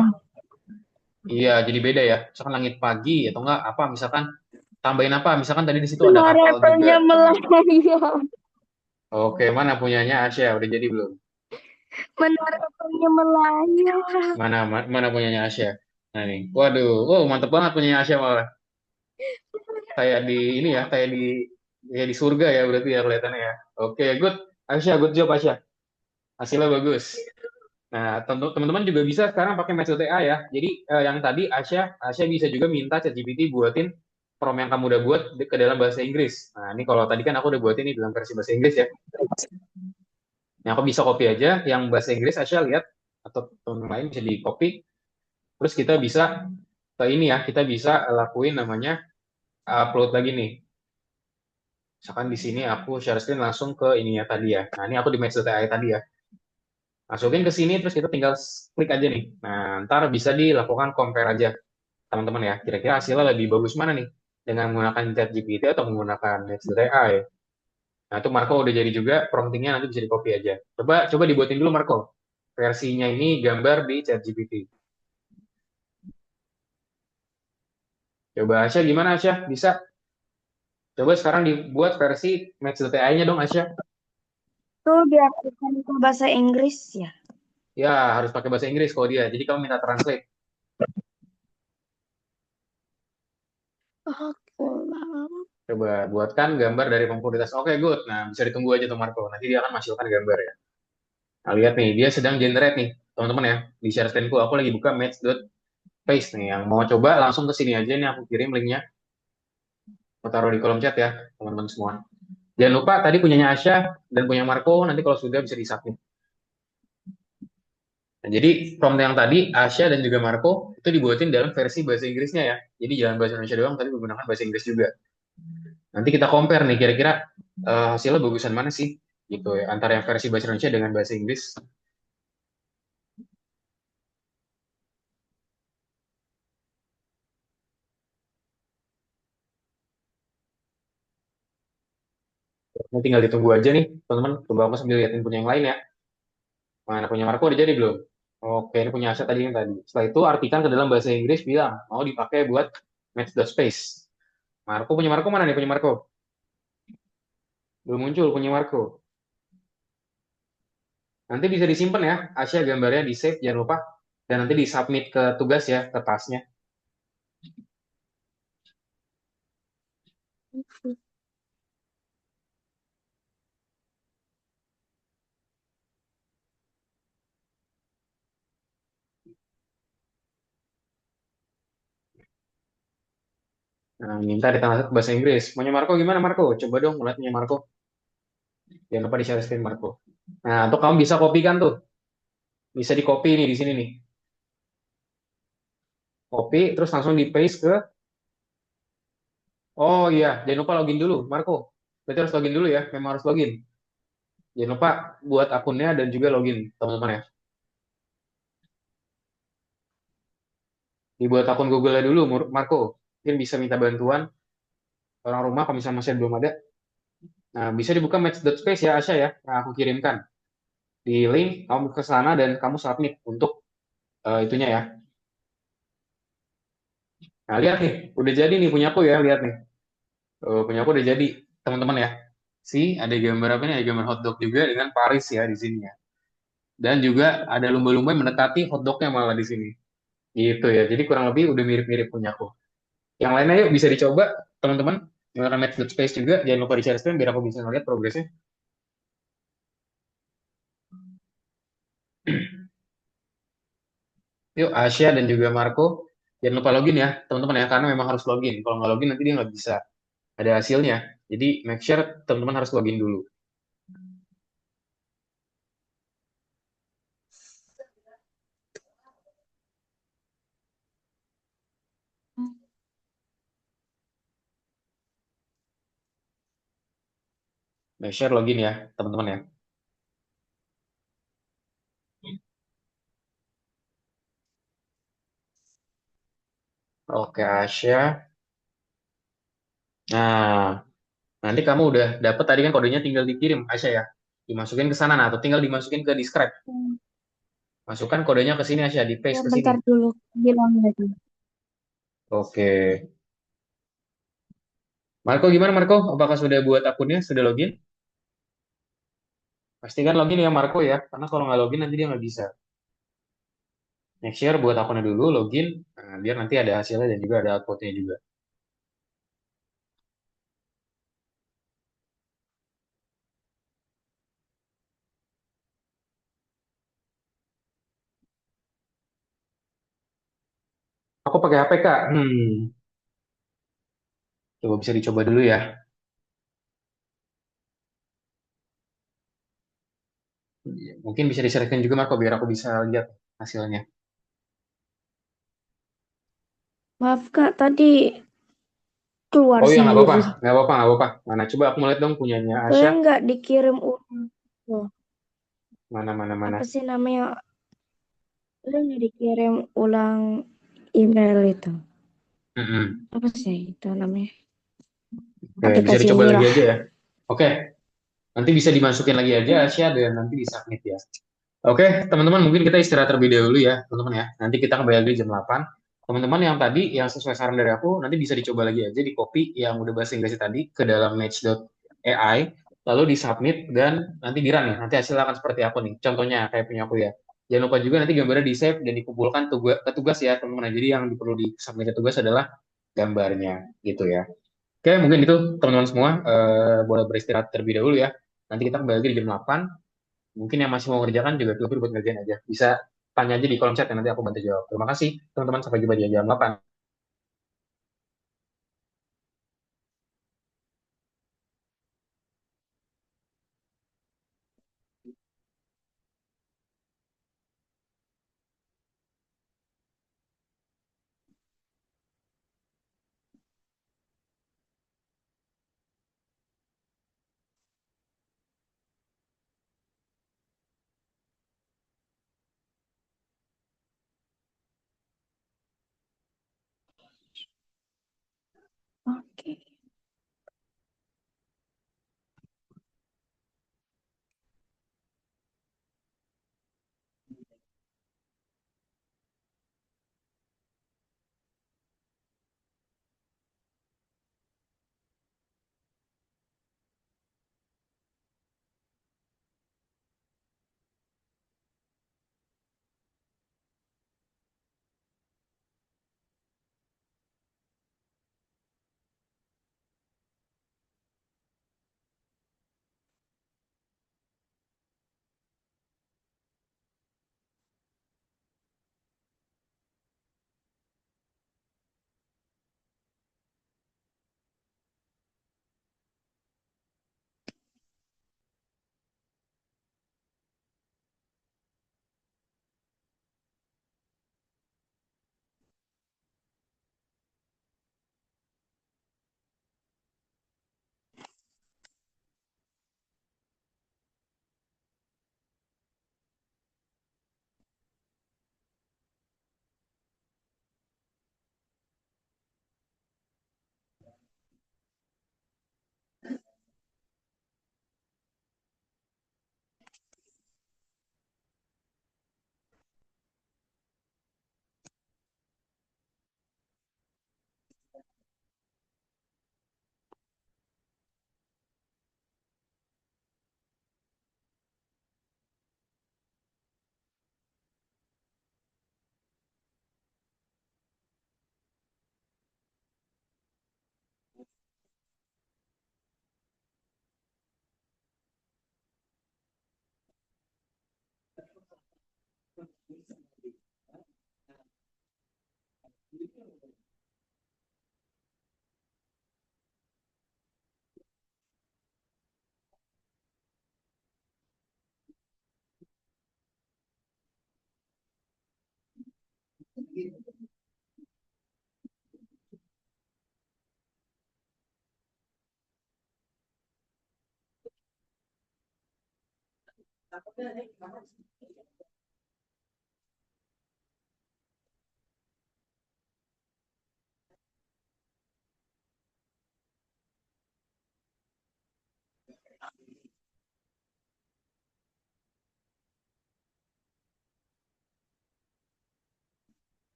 Iya, jadi beda ya. Misalkan langit pagi atau enggak apa? Misalkan tambahin apa? Misalkan tadi di situ ada Suara kapal juga. apelnya melayang. Oke, mana punyanya Asya? Udah jadi belum? Menara apelnya melayang. Mana punyanya Asya? Nah nih, waduh, oh mantep banget punyanya Asya malah. Kayak di ini ya, kayak di surga ya berarti ya kelihatannya ya. Oke, good. Asya, good job Asya. Hasilnya bagus. Nah, teman-teman juga bisa sekarang pakai Match.ai ya. Jadi yang tadi Asya bisa juga minta ChatGPT buatin prompt yang kamu udah buat ke dalam bahasa Inggris. Nah, ini kalau tadi kan aku udah buatin ini dalam versi bahasa Inggris ya. Nah, aku bisa copy aja yang bahasa Inggris Asya lihat atau teman lain bisa di copy. Terus kita bisa ke ini ya, kita bisa lakuin namanya upload lagi nih. Misalkan di sini aku share screen langsung ke ininya tadi ya. Nah, ini aku di Match.ai tadi ya. Masukin ke sini terus kita tinggal klik aja nih. Nah, ntar bisa dilakukan compare aja teman-teman ya. Kira-kira hasilnya lebih bagus mana nih? Dengan menggunakan ChatGPT atau menggunakan Match.ai. Nah, itu Marco udah jadi juga, promptingnya nanti bisa di-copy aja. Coba dibuatin dulu Marco. Versinya ini gambar di ChatGPT. Coba Asya gimana Asya? Bisa? Coba sekarang dibuat versi Match.ai-nya dong Asya. Tuh diartikan ke bahasa Inggris ya. Ya, harus pakai bahasa Inggris kalau dia. Jadi kamu minta translate. Oke. Coba buatkan gambar dari komoditas. Oke, good. Nah, bisa ditunggu aja tuh Marco. Nanti dia akan masukkan gambar ya. Nah, lihat nih, dia sedang generate nih, teman-teman ya. Di share screen-ku, aku lagi buka match.paste nih. Yang mau coba langsung ke sini aja nih, aku kirim linknya. Aku taruh di kolom chat ya, teman-teman semua. Jangan lupa, tadi punyanya Asya dan punya Marco, nanti kalau sudah bisa di-submit. Nah, jadi prompt yang tadi, Asya dan juga Marco, itu dibuatin dalam versi bahasa Inggrisnya ya. Jadi jangan bahasa Indonesia doang, tapi menggunakan bahasa Inggris juga. Nanti kita compare nih, kira-kira hasilnya bagusan mana sih? Gitu ya, antara yang versi bahasa Indonesia dengan bahasa Inggris. Ini tinggal ditunggu aja nih, teman-teman. Coba aku sambil liatin punya yang lain ya. Mana punya Marco udah jadi belum? Oke, ini punya Aset tadi yang tadi. Setelah itu artikan ke dalam bahasa Inggris bilang mau dipakai buat match.space. Marco mana nih punya Marco? Belum muncul punya Marco. Nanti bisa disimpan ya, Asia gambarnya di save jangan lupa dan nanti disubmit ke tugas ya, ke tasnya. Nah, minta ditranslate ke bahasa Inggris. Punya Marco gimana Marco? Coba dong lihatnya Marco. Jangan lupa di share screen Marco. Nah, untuk kamu bisa kopikan tuh. Bisa di copy nih di sini nih. Copy terus langsung di paste ke. Oh iya, jangan lupa login dulu, Marco. Berarti harus login dulu ya, memang harus login. Jangan lupa buat akunnya dan juga login, teman-teman ya. Dibuat akun Google-nya dulu, Marco. Mungkin bisa minta bantuan orang rumah kalau misalnya masih belum ada. Nah, bisa dibuka match.space ya, Asya ya. Nah, aku kirimkan di link, kamu ke sana dan kamu submit untuk itunya ya. Nah, lihat nih, udah jadi nih punya aku ya, lihat nih. Punya aku udah jadi, teman-teman ya. ada gambar apa nih? Ada gambar hotdog juga dengan Paris ya di sini ya. Dan juga ada lumba-lumba yang mendekati hotdognya malah di sini. Gitu ya. Jadi kurang lebih udah mirip-mirip punya aku. Yang lainnya yuk bisa dicoba, teman-teman. Menggunakan Match.space juga. Jangan lupa di share screen biar aku bisa ngeliat progresnya. Yuk, Asia dan juga Marco. Jangan lupa login ya, teman-teman ya. Karena memang harus login. Kalau nggak login nanti dia nggak bisa ada hasilnya. Jadi make sure teman-teman harus login dulu. Make sure login ya, teman-teman ya. Oke, Asia. Nah, nanti kamu udah dapet tadi kan kodenya tinggal dikirim, Asia ya. Dimasukin ke sana, nah, atau tinggal dimasukin ke Describe. Masukkan kodenya ke sini, Asia, di Ya, paste ke sini. bentar dulu bilang lagi. Oke. Marco gimana, Marco? Apakah sudah buat akunnya? Sudah login? Pastikan login ya, Marco ya. Karena kalau nggak login nanti dia nggak bisa. Make sure buat akunnya dulu, login. Nah, biar nanti ada hasilnya dan juga ada outputnya juga. Aku pakai HP, Kak. Coba bisa dicoba dulu ya. Mungkin bisa di-sharekan juga, Marco, biar aku bisa lihat hasilnya. Maaf Kak, tadi keluar Oh iya, nggak apa-apa. sendiri. Nggak apa-apa, nggak apa-apa. Mana? Coba aku mau lihat dong punyanya Asya. Soalnya nggak dikirim ulang. Tuh, Mana, mana, mana. apa sih namanya? Soalnya nggak dikirim ulang email itu. Mm-mm. Apa sih itu namanya? Oke, bisa Aplikasi dicoba lagi inilah. aja ya. Oke, nanti bisa dimasukin lagi aja Asya dan nanti di-submit ya. Oke, teman-teman mungkin kita istirahat terlebih dahulu ya, teman-teman ya. Nanti kita kembali lagi jam 8. Teman-teman yang tadi, yang sesuai saran dari aku, nanti bisa dicoba lagi aja, di copy yang udah bahasa Inggris tadi ke dalam match.ai, lalu di-submit dan nanti di-run ya. Nanti hasilnya akan seperti apa nih. Contohnya kayak punya aku ya. Jangan lupa juga nanti gambarnya di-save dan dikumpulkan ke tugas ya, teman-teman. Jadi yang perlu di-submit ke tugas adalah gambarnya gitu ya. Oke, mungkin itu teman-teman semua boleh beristirahat terlebih dahulu ya. Nanti kita kembali lagi di jam 8. Mungkin yang masih mau ngerjakan juga feel free buat ngerjain aja. Bisa tanya aja di kolom chat ya, nanti aku bantu jawab. Terima kasih teman-teman, sampai jumpa di jam 8.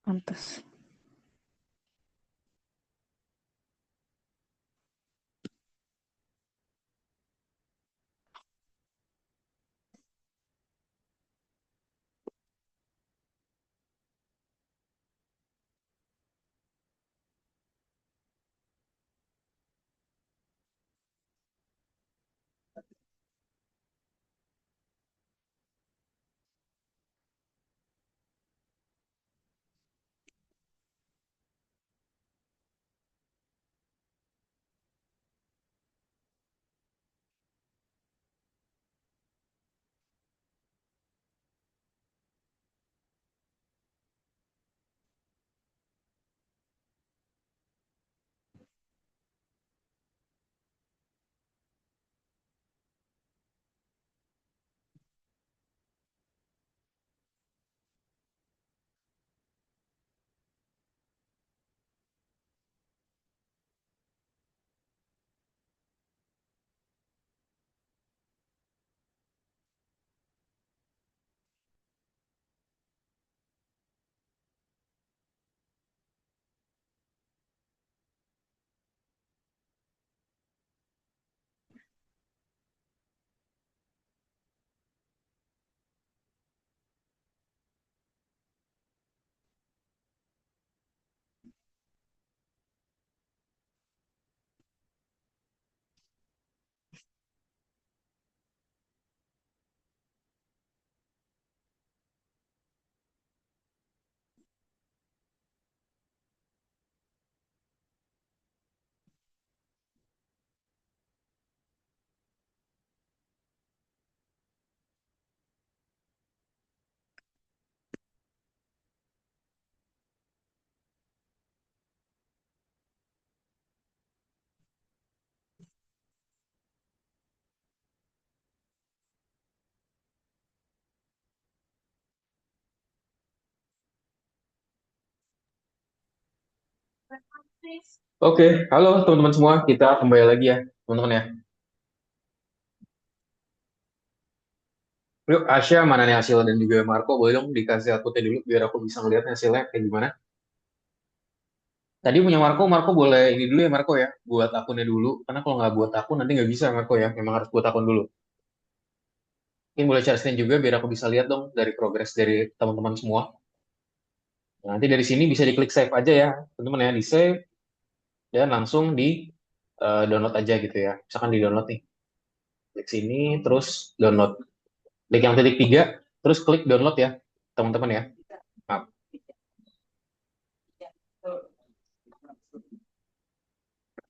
Pantas. Oke, halo teman-teman semua, kita kembali lagi ya, teman-teman ya. Yuk, Asya, mana nih hasil dan juga Marco, boleh dong dikasih outputnya dulu biar aku bisa ngeliat hasilnya kayak gimana. Tadi punya Marco, Marco boleh ini dulu ya Marco ya, buat akunnya dulu. Karena kalau nggak buat akun nanti nggak bisa Marco ya, memang harus buat akun dulu. Mungkin boleh share screen juga biar aku bisa lihat dong dari progres dari teman-teman semua. Nah, nanti dari sini bisa diklik save aja ya, teman-teman ya, di save dan langsung di download aja gitu ya. Misalkan di download nih, klik sini terus download. Klik yang titik tiga, terus klik download ya, teman-teman ya. Maaf.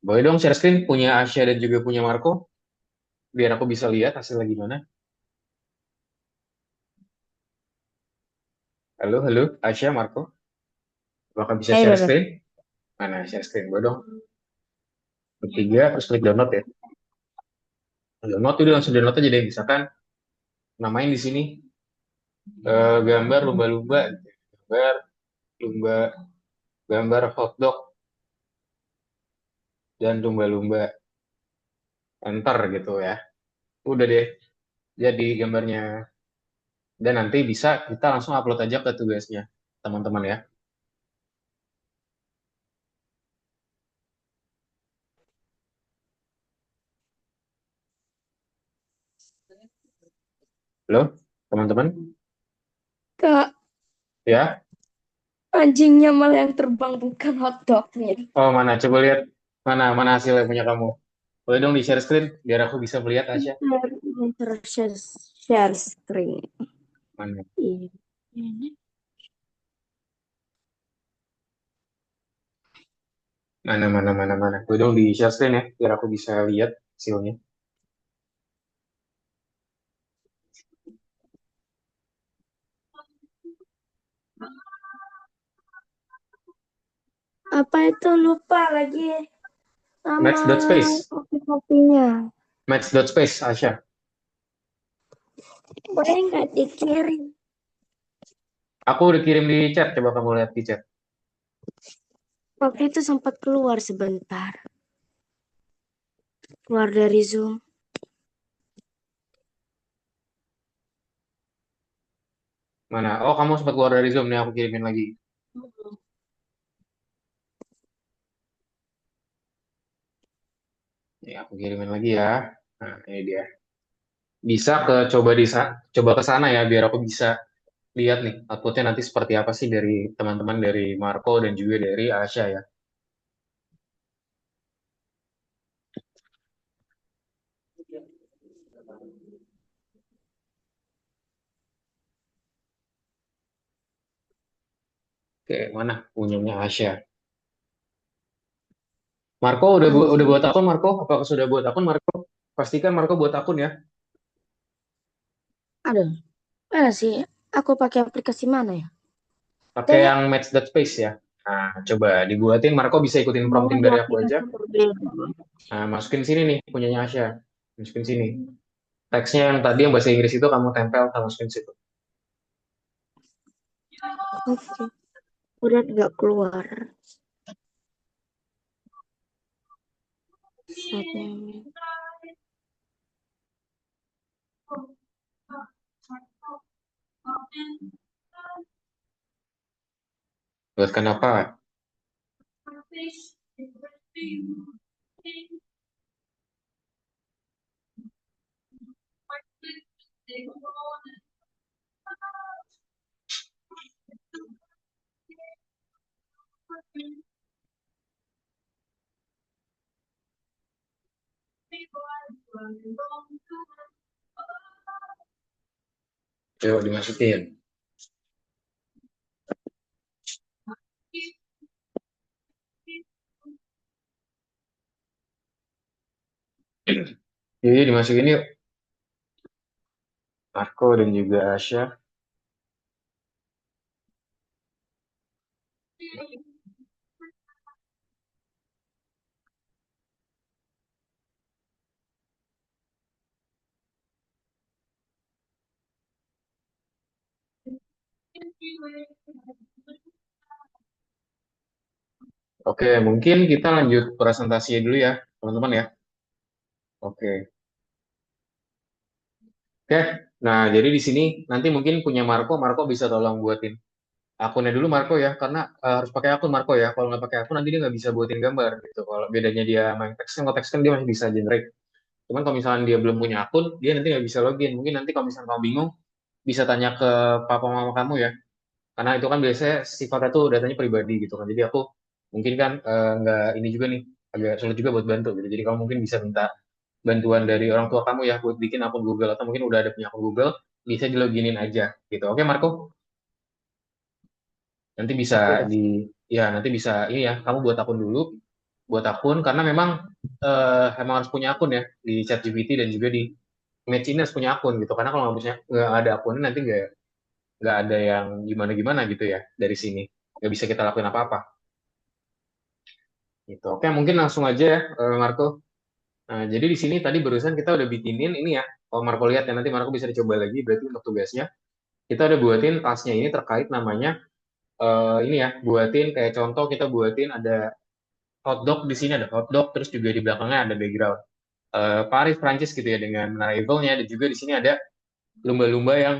Boleh dong share screen punya Asya dan juga punya Marco, biar aku bisa lihat hasilnya gimana. Halo, halo, Asya, Marco. Apakah bisa Hai, share brother. screen? Mana share screen? Boleh dong. Ketiga, terus klik download ya. Download itu langsung download aja deh. Misalkan namain di sini gambar lumba-lumba, gitu. Gambar lumba, gambar hotdog dan lumba-lumba. Enter gitu ya. Udah deh, jadi gambarnya. Dan nanti bisa kita langsung upload aja ke tugasnya, teman-teman ya. Halo, teman-teman. Kak, Ya. anjingnya malah yang terbang bukan hotdognya. Oh, mana? Coba lihat. Mana mana hasilnya punya kamu. Boleh dong di share screen biar aku bisa melihat Asya. Share, share screen. Mana? Ini. Mana. Gue dong di share screen ya, biar aku bisa lihat hasilnya. Apa itu lupa lagi nama Match.space. kopi-kopinya. Match.space, Asya. Boleh nggak dikirim? Aku udah kirim di chat, coba kamu lihat di chat. Waktu itu sempat keluar sebentar. Keluar dari Zoom. Mana? Oh, kamu sempat keluar dari Zoom nih, aku kirimin lagi. Nih, aku kirimin lagi ya. Nah, ini dia. Bisa coba ke sana ya, biar aku bisa lihat nih outputnya nanti seperti apa sih dari teman-teman dari Marco dan juga dari Asya ya. Oke, mana punyanya Asya? Marco udah buat akun Marco? Apakah sudah buat akun Marco? Pastikan Marco buat akun ya. Ada. Mana sih? Aku pakai aplikasi mana ya? Pakai Teh. yang match.space ya. Nah, coba dibuatin. Marco bisa ikutin Oh, prompting di dari aku aja. aplikasi berbeda. Nah, masukin sini nih punyanya Asya. Masukin sini. Teksnya yang tadi yang bahasa Inggris itu kamu tempel, kamu masukin situ. Oke. Udah nggak keluar. Saatnya. Buatkan apa? Coba dimasukin. Jadi dimasukin yuk. Marco dan juga Asya. Oke, mungkin kita lanjut presentasinya dulu ya, teman-teman ya. Oke. Oke. Nah, jadi di sini nanti mungkin punya Marco bisa tolong buatin akunnya dulu Marco ya, karena harus pakai akun Marco ya. Kalau nggak pakai akun nanti dia nggak bisa buatin gambar gitu. Kalau bedanya dia main teks kan, kalau teks kan dia masih bisa generate. Cuman kalau misalnya dia belum punya akun, dia nanti nggak bisa login. Mungkin nanti kalau misalnya kamu bingung, bisa tanya ke papa mama kamu ya. Karena itu kan biasanya sifatnya tuh datanya pribadi gitu kan. Jadi aku mungkin kan nggak ini juga nih, agak sulit juga buat bantu gitu. Jadi kamu mungkin bisa minta bantuan dari orang tua kamu ya buat bikin akun Google atau mungkin udah ada punya akun Google, bisa di loginin aja gitu. Oke Marco, nanti bisa Oke, Kak. nanti bisa ini ya, kamu buat akun dulu, buat akun karena memang emang harus punya akun ya di ChatGPT dan juga di Match ini harus punya akun gitu. Karena kalau nggak ada akunnya nanti nggak ada yang gimana-gimana gitu ya dari sini. Nggak bisa kita lakuin apa-apa gitu. Oke, mungkin langsung aja ya Marco. Nah, jadi di sini tadi barusan kita udah bikinin ini ya. Kalau Marco lihat ya nanti Marco bisa dicoba lagi berarti untuk tugasnya. Kita udah buatin tasnya ini terkait namanya ini ya, buatin kayak contoh kita buatin ada hotdog di sini ada hotdog terus juga di belakangnya ada background Paris Prancis gitu ya dengan menara Eiffel-nya dan juga di sini ada lumba-lumba yang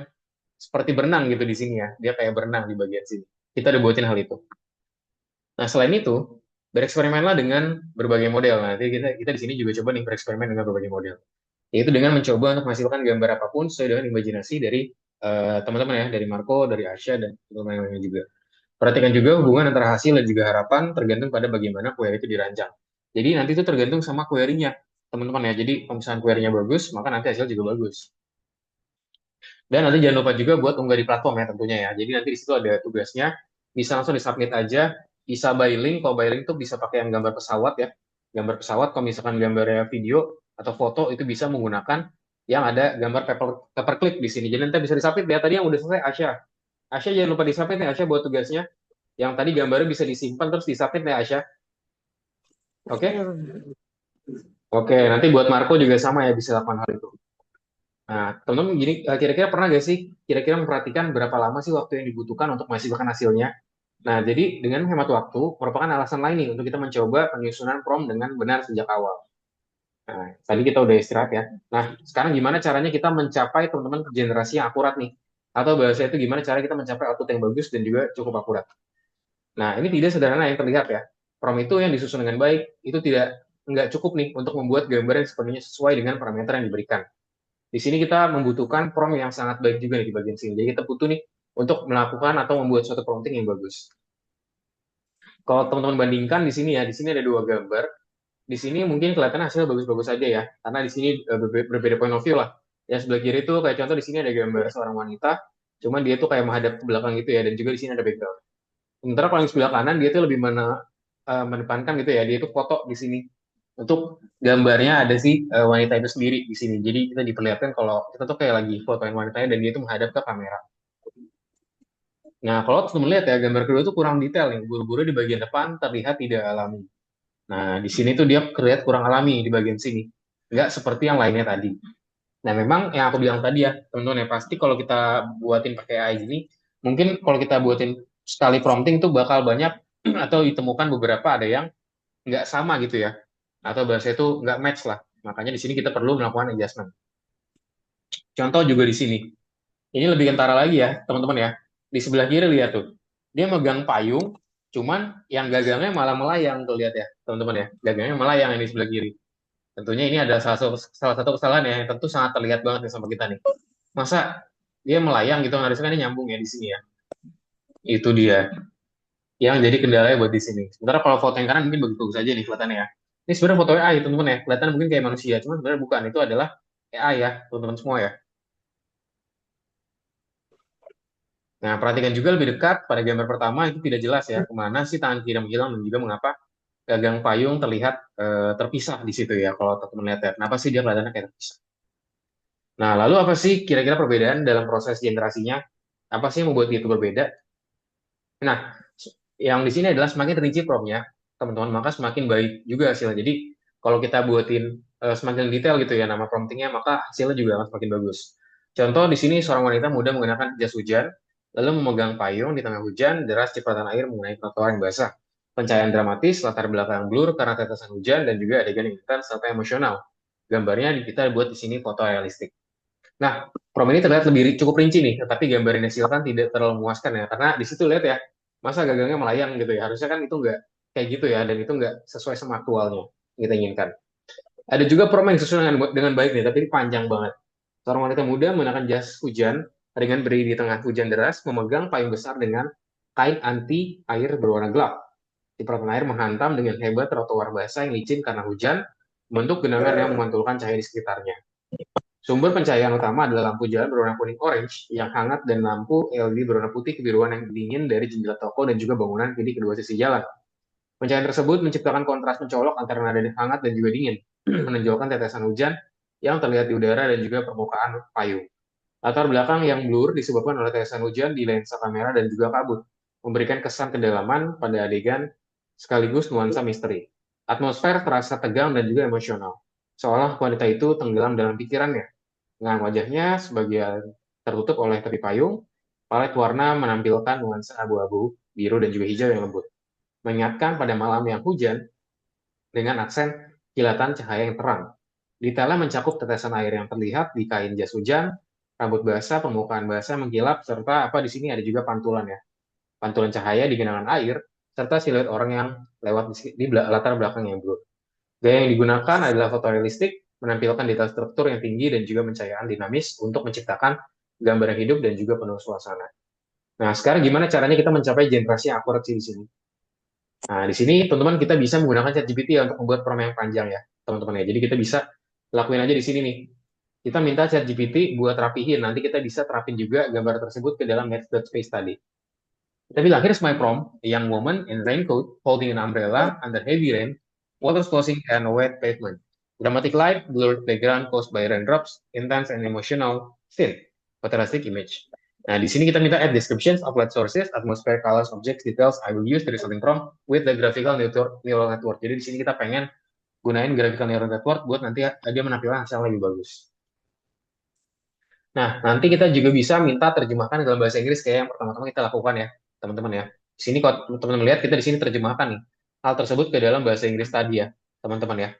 seperti berenang gitu di sini ya. Dia kayak berenang di bagian sini. Kita udah buatin hal itu. Nah, selain itu, bereksperimenlah dengan berbagai model. Nah, nanti kita di sini juga coba nih bereksperimen dengan berbagai model. Yaitu dengan mencoba untuk menghasilkan gambar apapun sesuai dengan imajinasi dari teman-teman ya, dari Marco, dari Asya, dan teman-teman yang lainnya juga. Perhatikan juga hubungan antara hasil dan juga harapan tergantung pada bagaimana query itu dirancang. Jadi nanti itu tergantung sama query-nya, teman-teman ya. Jadi kalau misalnya query-nya bagus, maka nanti hasil juga bagus. Dan nanti jangan lupa juga buat unggah di platform ya tentunya ya. Jadi nanti di situ ada tugasnya, bisa langsung disubmit aja bisa by link. Kalau by link tuh bisa pakai yang gambar pesawat ya. Gambar pesawat, kalau misalkan gambarnya video atau foto itu bisa menggunakan yang ada gambar paperclip di sini. Jadi nanti bisa disapit ya. Tadi yang udah selesai Asya. Asya jangan lupa disapit ya Asya buat tugasnya. Yang tadi gambarnya bisa disimpan terus disapit ya Asya. Oke? Oke, nanti buat Marco juga sama ya bisa lakukan hal itu. Nah, teman-teman gini, kira-kira pernah gak sih kira-kira memperhatikan berapa lama sih waktu yang dibutuhkan untuk menghasilkan hasilnya? Nah, jadi dengan hemat waktu merupakan alasan lain nih untuk kita mencoba penyusunan prompt dengan benar sejak awal. Nah, tadi kita udah istirahat ya. Nah, sekarang gimana caranya kita mencapai teman-teman generasi yang akurat nih? Atau bahasa itu gimana cara kita mencapai output yang bagus dan juga cukup akurat? Nah, ini tidak sederhana yang terlihat ya. Prompt itu yang disusun dengan baik, itu nggak cukup nih untuk membuat gambar yang sepenuhnya sesuai dengan parameter yang diberikan. Di sini kita membutuhkan prompt yang sangat baik juga nih di bagian sini. Jadi kita butuh nih untuk melakukan atau membuat suatu prompting yang bagus. Kalau teman-teman bandingkan di sini ada dua gambar. Di sini mungkin kelihatan hasil bagus-bagus saja ya, karena di sini berbeda point of view lah. Yang sebelah kiri itu kayak contoh di sini ada gambar seorang wanita, cuman dia tuh kayak menghadap ke belakang gitu ya, dan juga di sini ada background. Sementara kalau yang sebelah kanan dia tuh lebih menekankan gitu ya, dia tuh foto di sini. Untuk gambarnya ada si wanita itu sendiri di sini. Jadi kita diperlihatkan kalau kita tuh kayak lagi fotoin wanitanya dan dia tuh menghadap ke kamera. Nah, kalau teman lihat ya, gambar kedua itu kurang detail nih. Buru-buru di bagian depan terlihat tidak alami. Nah, di sini tuh dia terlihat kurang alami di bagian sini. Nggak seperti yang lainnya tadi. Nah, memang yang aku bilang tadi ya, teman-teman ya, pasti kalau kita buatin pakai AI ini, mungkin kalau kita buatin sekali prompting itu bakal banyak atau ditemukan beberapa ada yang nggak sama gitu ya. Atau bahasa itu nggak match lah. Makanya di sini kita perlu melakukan adjustment. Contoh juga di sini. Ini lebih kentara lagi ya, teman-teman ya. Di sebelah kiri lihat tuh. Dia megang payung, cuman yang gagangnya malah melayang tuh lihat ya, teman-teman ya. Gagangnya melayang yang di sebelah kiri. Tentunya ini ada salah satu kesalahan ya, yang tentu sangat terlihat banget nih sama kita nih. Masa dia melayang gitu, harusnya kan ini nyambung ya di sini ya. Itu dia yang jadi kendalanya buat di sini. Sementara kalau foto yang kanan mungkin bagus-bagus aja nih kelihatannya ya. Ini sebenarnya foto AI teman-teman ya. Kelihatan mungkin kayak manusia, cuman sebenarnya bukan. Itu adalah AI ya, teman-teman semua ya. Nah, perhatikan juga lebih dekat pada gambar pertama itu tidak jelas ya kemana sih tangan kiri menghilang dan juga mengapa gagang payung terlihat terpisah di situ ya kalau teman-teman lihat ya. Kenapa sih dia kelihatannya kayak terpisah? Nah, lalu apa sih kira-kira perbedaan dalam proses generasinya? Apa sih yang membuat itu berbeda? Nah, yang di sini adalah semakin rinci promnya, teman-teman, maka semakin baik juga hasilnya. Jadi, kalau kita buatin semakin detail gitu ya nama promptingnya, maka hasilnya juga akan semakin bagus. Contoh di sini seorang wanita muda menggunakan jas hujan, lalu memegang payung di tengah hujan, deras cipratan air mengenai trotoar yang basah. Pencahayaan dramatis, latar belakang blur karena tetesan hujan, dan juga adegan yang intens serta emosional. Gambarnya kita buat di sini foto realistik. Nah, prom ini terlihat cukup rinci nih, tetapi gambar yang dihasilkan tidak terlalu memuaskan ya, karena di situ lihat ya, masa gagangnya melayang gitu ya, harusnya kan itu nggak kayak gitu ya, dan itu nggak sesuai sama aktualnya yang kita inginkan. Ada juga prom yang disusun dengan baik nih, tapi ini panjang banget. Seorang wanita muda menggunakan jas hujan dengan berdiri di tengah hujan deras, memegang payung besar dengan kain anti air berwarna gelap. Cipratan air menghantam dengan hebat trotoar basah yang licin karena hujan, membentuk genangan yang memantulkan cahaya di sekitarnya. Sumber pencahayaan utama adalah lampu jalan berwarna kuning-orange yang hangat dan lampu LED berwarna putih kebiruan yang dingin dari jendela toko dan juga bangunan di kedua sisi jalan. Pencahayaan tersebut menciptakan kontras mencolok antara nada hangat dan juga dingin, menonjolkan tetesan hujan yang terlihat di udara dan juga permukaan payung. Latar belakang yang blur disebabkan oleh tetesan hujan di lensa kamera dan juga kabut, memberikan kesan kedalaman pada adegan sekaligus nuansa misteri. Atmosfer terasa tegang dan juga emosional, seolah wanita itu tenggelam dalam pikirannya. Dengan wajahnya sebagian tertutup oleh tepi payung, palet warna menampilkan nuansa abu-abu, biru, dan juga hijau yang lembut. Mengingatkan pada malam yang hujan dengan aksen kilatan cahaya yang terang. Detailnya mencakup tetesan air yang terlihat di kain jas hujan, rambut basah, permukaan basah mengkilap, serta apa di sini ada juga pantulan ya. Pantulan cahaya di genangan air, serta siluet orang yang lewat di latar belakang yang blur. Gaya yang digunakan adalah fotorealistik, menampilkan detail struktur yang tinggi dan juga pencahayaan dinamis untuk menciptakan gambar yang hidup dan juga penuh suasana. Nah, sekarang gimana caranya kita mencapai generasi yang akurat di sini? Nah, di sini teman-teman kita bisa menggunakan ChatGPT ya untuk membuat prompt yang panjang ya, teman-teman ya. Jadi kita bisa lakuin aja di sini nih. Kita minta ChatGPT buat rapihin, nanti kita bisa terapin juga gambar tersebut ke dalam Match.space tadi. Kita bilang, here's my prompt, a young woman in raincoat holding an umbrella under heavy rain, water splashing and a wet pavement. Dramatic light, blurred background caused by raindrops, intense and emotional scene. Fantastic image. Nah, di sini kita minta add descriptions of light sources, atmosphere, colors, objects, details. I will use the resulting prompt with the graphical neural network. Jadi di sini kita pengen gunain graphical neural network buat nanti dia menampilkan hasil yang lebih bagus. Nah, nanti kita juga bisa minta terjemahkan dalam bahasa Inggris kayak yang pertama-tama kita lakukan ya, teman-teman ya. Di sini kalau teman-teman lihat kita di sini terjemahkan nih hal tersebut ke dalam bahasa Inggris tadi ya, teman-teman ya.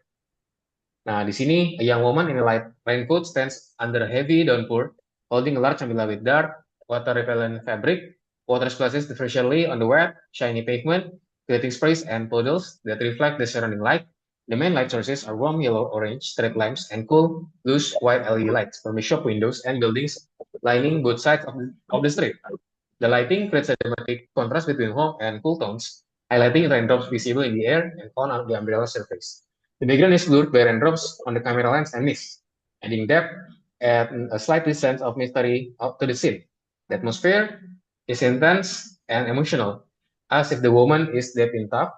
Nah, di sini a young woman in a light raincoat stands under a heavy downpour, holding a large umbrella with dark, water-repellent fabric. Water splashes differentially on the wet, shiny pavement, creating sprays and puddles that reflect the surrounding light. The main light sources are warm yellow, orange street lamps and cool, loose white LED lights from the shop windows and buildings lining both sides of the street. The lighting creates a dramatic contrast between warm and cool tones, highlighting raindrops visible in the air and on the umbrella surface. The background is blurred by raindrops on the camera lens and mist, adding depth and a slight sense of mystery to the scene. The atmosphere is intense and emotional, as if the woman is deep in thought,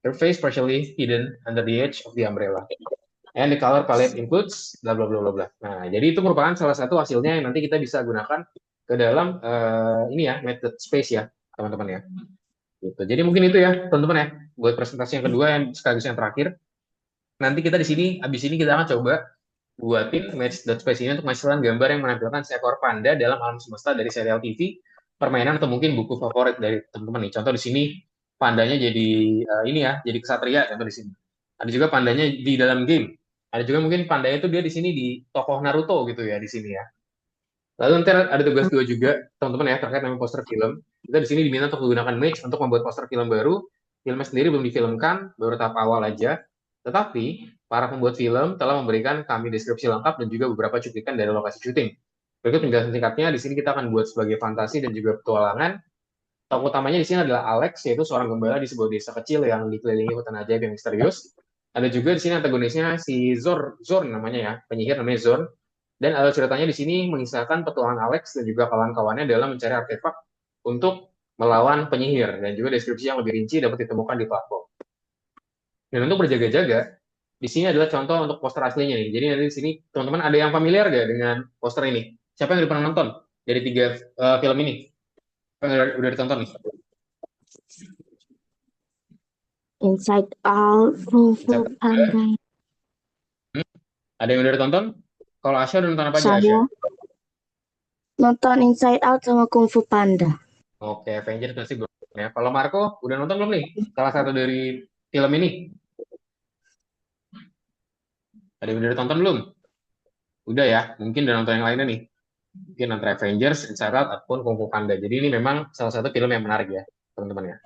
her face partially hidden under the edge of the umbrella. And the color palette includes bla bla bla bla bla. Nah, jadi itu merupakan salah satu hasilnya yang nanti kita bisa gunakan ke dalam ini ya method space ya, teman-teman ya. Gitu. Jadi mungkin itu ya, teman-teman ya, buat presentasi yang kedua yang sekaligus yang terakhir. Nanti kita di sini, abis ini kita akan coba buatin match.space ini untuk menghasilkan gambar yang menampilkan seekor panda dalam alam semesta dari serial TV, permainan atau mungkin buku favorit dari teman-teman nih. Contoh di sini pandanya jadi ini ya, jadi kesatria contoh di sini. Ada juga pandanya di dalam game. Ada juga mungkin pandanya itu dia di sini di tokoh Naruto gitu ya di sini ya. Lalu nanti ada tugas dua juga teman-teman ya terkait dengan poster film. Kita di sini diminta untuk menggunakan Mage untuk membuat poster film baru. Filmnya sendiri belum difilmkan, baru tahap awal aja. Tetapi para pembuat film telah memberikan kami deskripsi lengkap dan juga beberapa cuplikan dari lokasi syuting. Berikut penjelasan singkatnya, di sini kita akan buat sebagai fantasi dan juga petualangan. Tokoh utamanya di sini adalah Alex, yaitu seorang gembala di sebuah desa kecil yang dikelilingi hutan ajaib yang misterius. Ada juga di sini antagonisnya si Zorn namanya ya, penyihir namanya Zorn. Dan alur ceritanya di sini mengisahkan petualangan Alex dan juga kawan-kawannya dalam mencari artefak untuk melawan penyihir. Dan juga deskripsi yang lebih rinci dapat ditemukan di platform. Dan untuk berjaga-jaga, di sini adalah contoh untuk poster aslinya nih. Jadi nanti di sini teman-teman ada yang familiar gak dengan poster ini? Siapa yang udah pernah nonton dari tiga film ini? Siapa yang udah ditonton nih? Inside Out, Kung Fu Panda. Ada yang udah ditonton? Kalau Asya udah nonton apa aja Asya? Saya nonton Inside Out sama Kung Fu Panda. Oke, Avengers pasti belum ya. Kalau Marco udah nonton belum nih? Salah satu dari film ini? Ada yang udah ditonton belum? Udah ya, mungkin udah nonton yang lainnya nih. Mungkin antara Avengers, Inside Out, ataupun Kung Fu Panda. Jadi ini memang salah satu film yang menarik ya, teman-teman ya.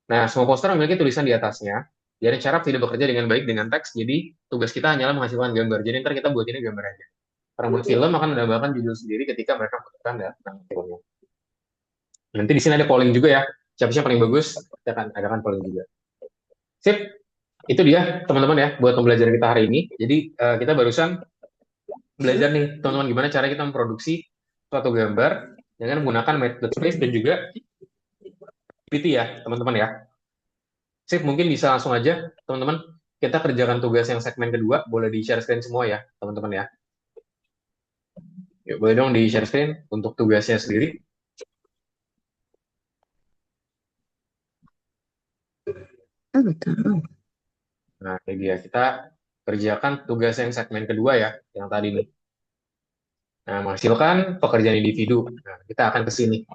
Nah, semua poster memiliki tulisan di atasnya. Jadi cara tidak bekerja dengan baik dengan teks, jadi tugas kita hanyalah menghasilkan gambar. Jadi ntar kita buat ini gambar aja. Para buat film akan menambahkan judul sendiri ketika mereka membutuhkan tentang filmnya. Nanti di sini ada polling juga ya. Siapa-siapa paling bagus, kita akan adakan polling juga. Sip, itu dia teman-teman ya buat pembelajaran kita hari ini. Jadi kita barusan belajar nih teman-teman gimana cara kita memproduksi suatu gambar dengan menggunakan method space dan juga GPT ya teman-teman ya. Sip, mungkin bisa langsung aja teman-teman kita kerjakan tugas yang segmen kedua. Boleh di share screen semua ya teman-teman ya. Yuk, boleh dong di share screen untuk tugasnya sendiri. Betul. Nah, ini dia. Kita kerjakan tugas yang segmen kedua ya, yang tadi nih. Nah, menghasilkan pekerjaan individu. Nah, kita akan ke sini.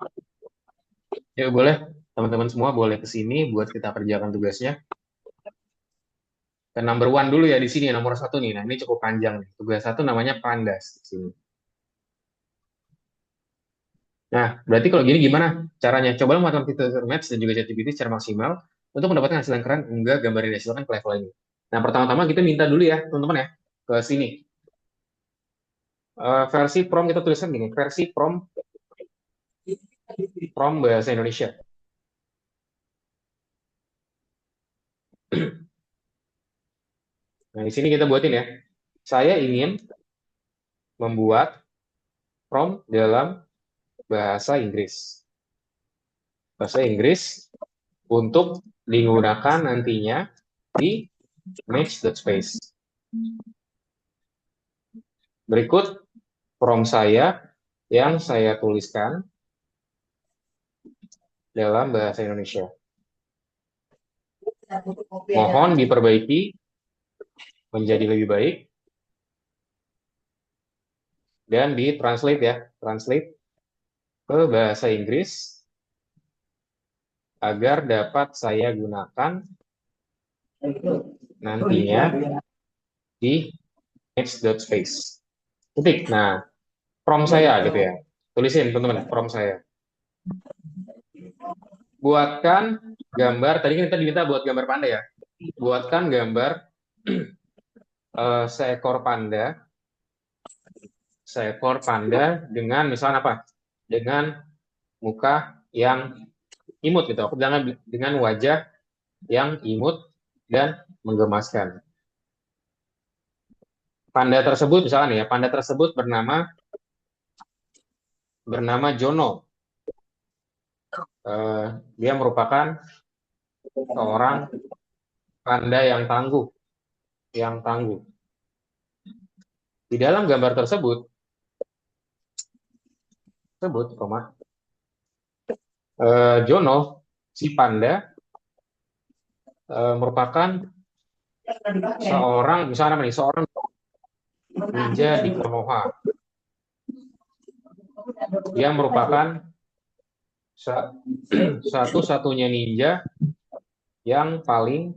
Yuk, boleh. Teman-teman semua boleh ke sini buat kita kerjakan tugasnya. Dan number one dulu ya di sini, nomor satu nih. Nah, ini cukup panjang nih. Tugas satu namanya pandas di sini. Nah, berarti kalau gini gimana caranya? Coba menggunakan fitur Maps dan juga ChatGPT secara maksimal untuk mendapatkan hasil yang keren enggak gambar yang dihasilkan ke level ini. Nah, pertama-tama kita minta dulu ya, teman-teman ya, ke sini. Versi prompt kita tuliskan gini, versi prompt bahasa Indonesia. Nah, di sini kita buatin ya. Saya ingin membuat prompt dalam bahasa Inggris. bahasa Inggris untuk digunakan nantinya di match.space. Berikut prompt saya yang saya tuliskan dalam bahasa Indonesia. Mohon diperbaiki menjadi lebih baik dan ditranslate ya, translate ke bahasa Inggris agar dapat saya gunakan nantinya di match.space. Titik. Nah, prompt saya gitu ya. Tulisin teman-teman prompt saya. Buatkan gambar, tadi kan kita diminta buat gambar panda ya. Buatkan gambar seekor panda dengan misalnya apa? Dengan muka yang imut gitu. Dengan wajah yang imut dan menggemaskan. Panda tersebut misalnya ya, panda tersebut bernama Jono. Dia merupakan seorang panda yang tangguh. Di dalam gambar tersebut, Jono, si panda, merupakan seorang, misalnya apa nih, seorang ninja di Konoha. Dia merupakan satu-satunya ninja yang paling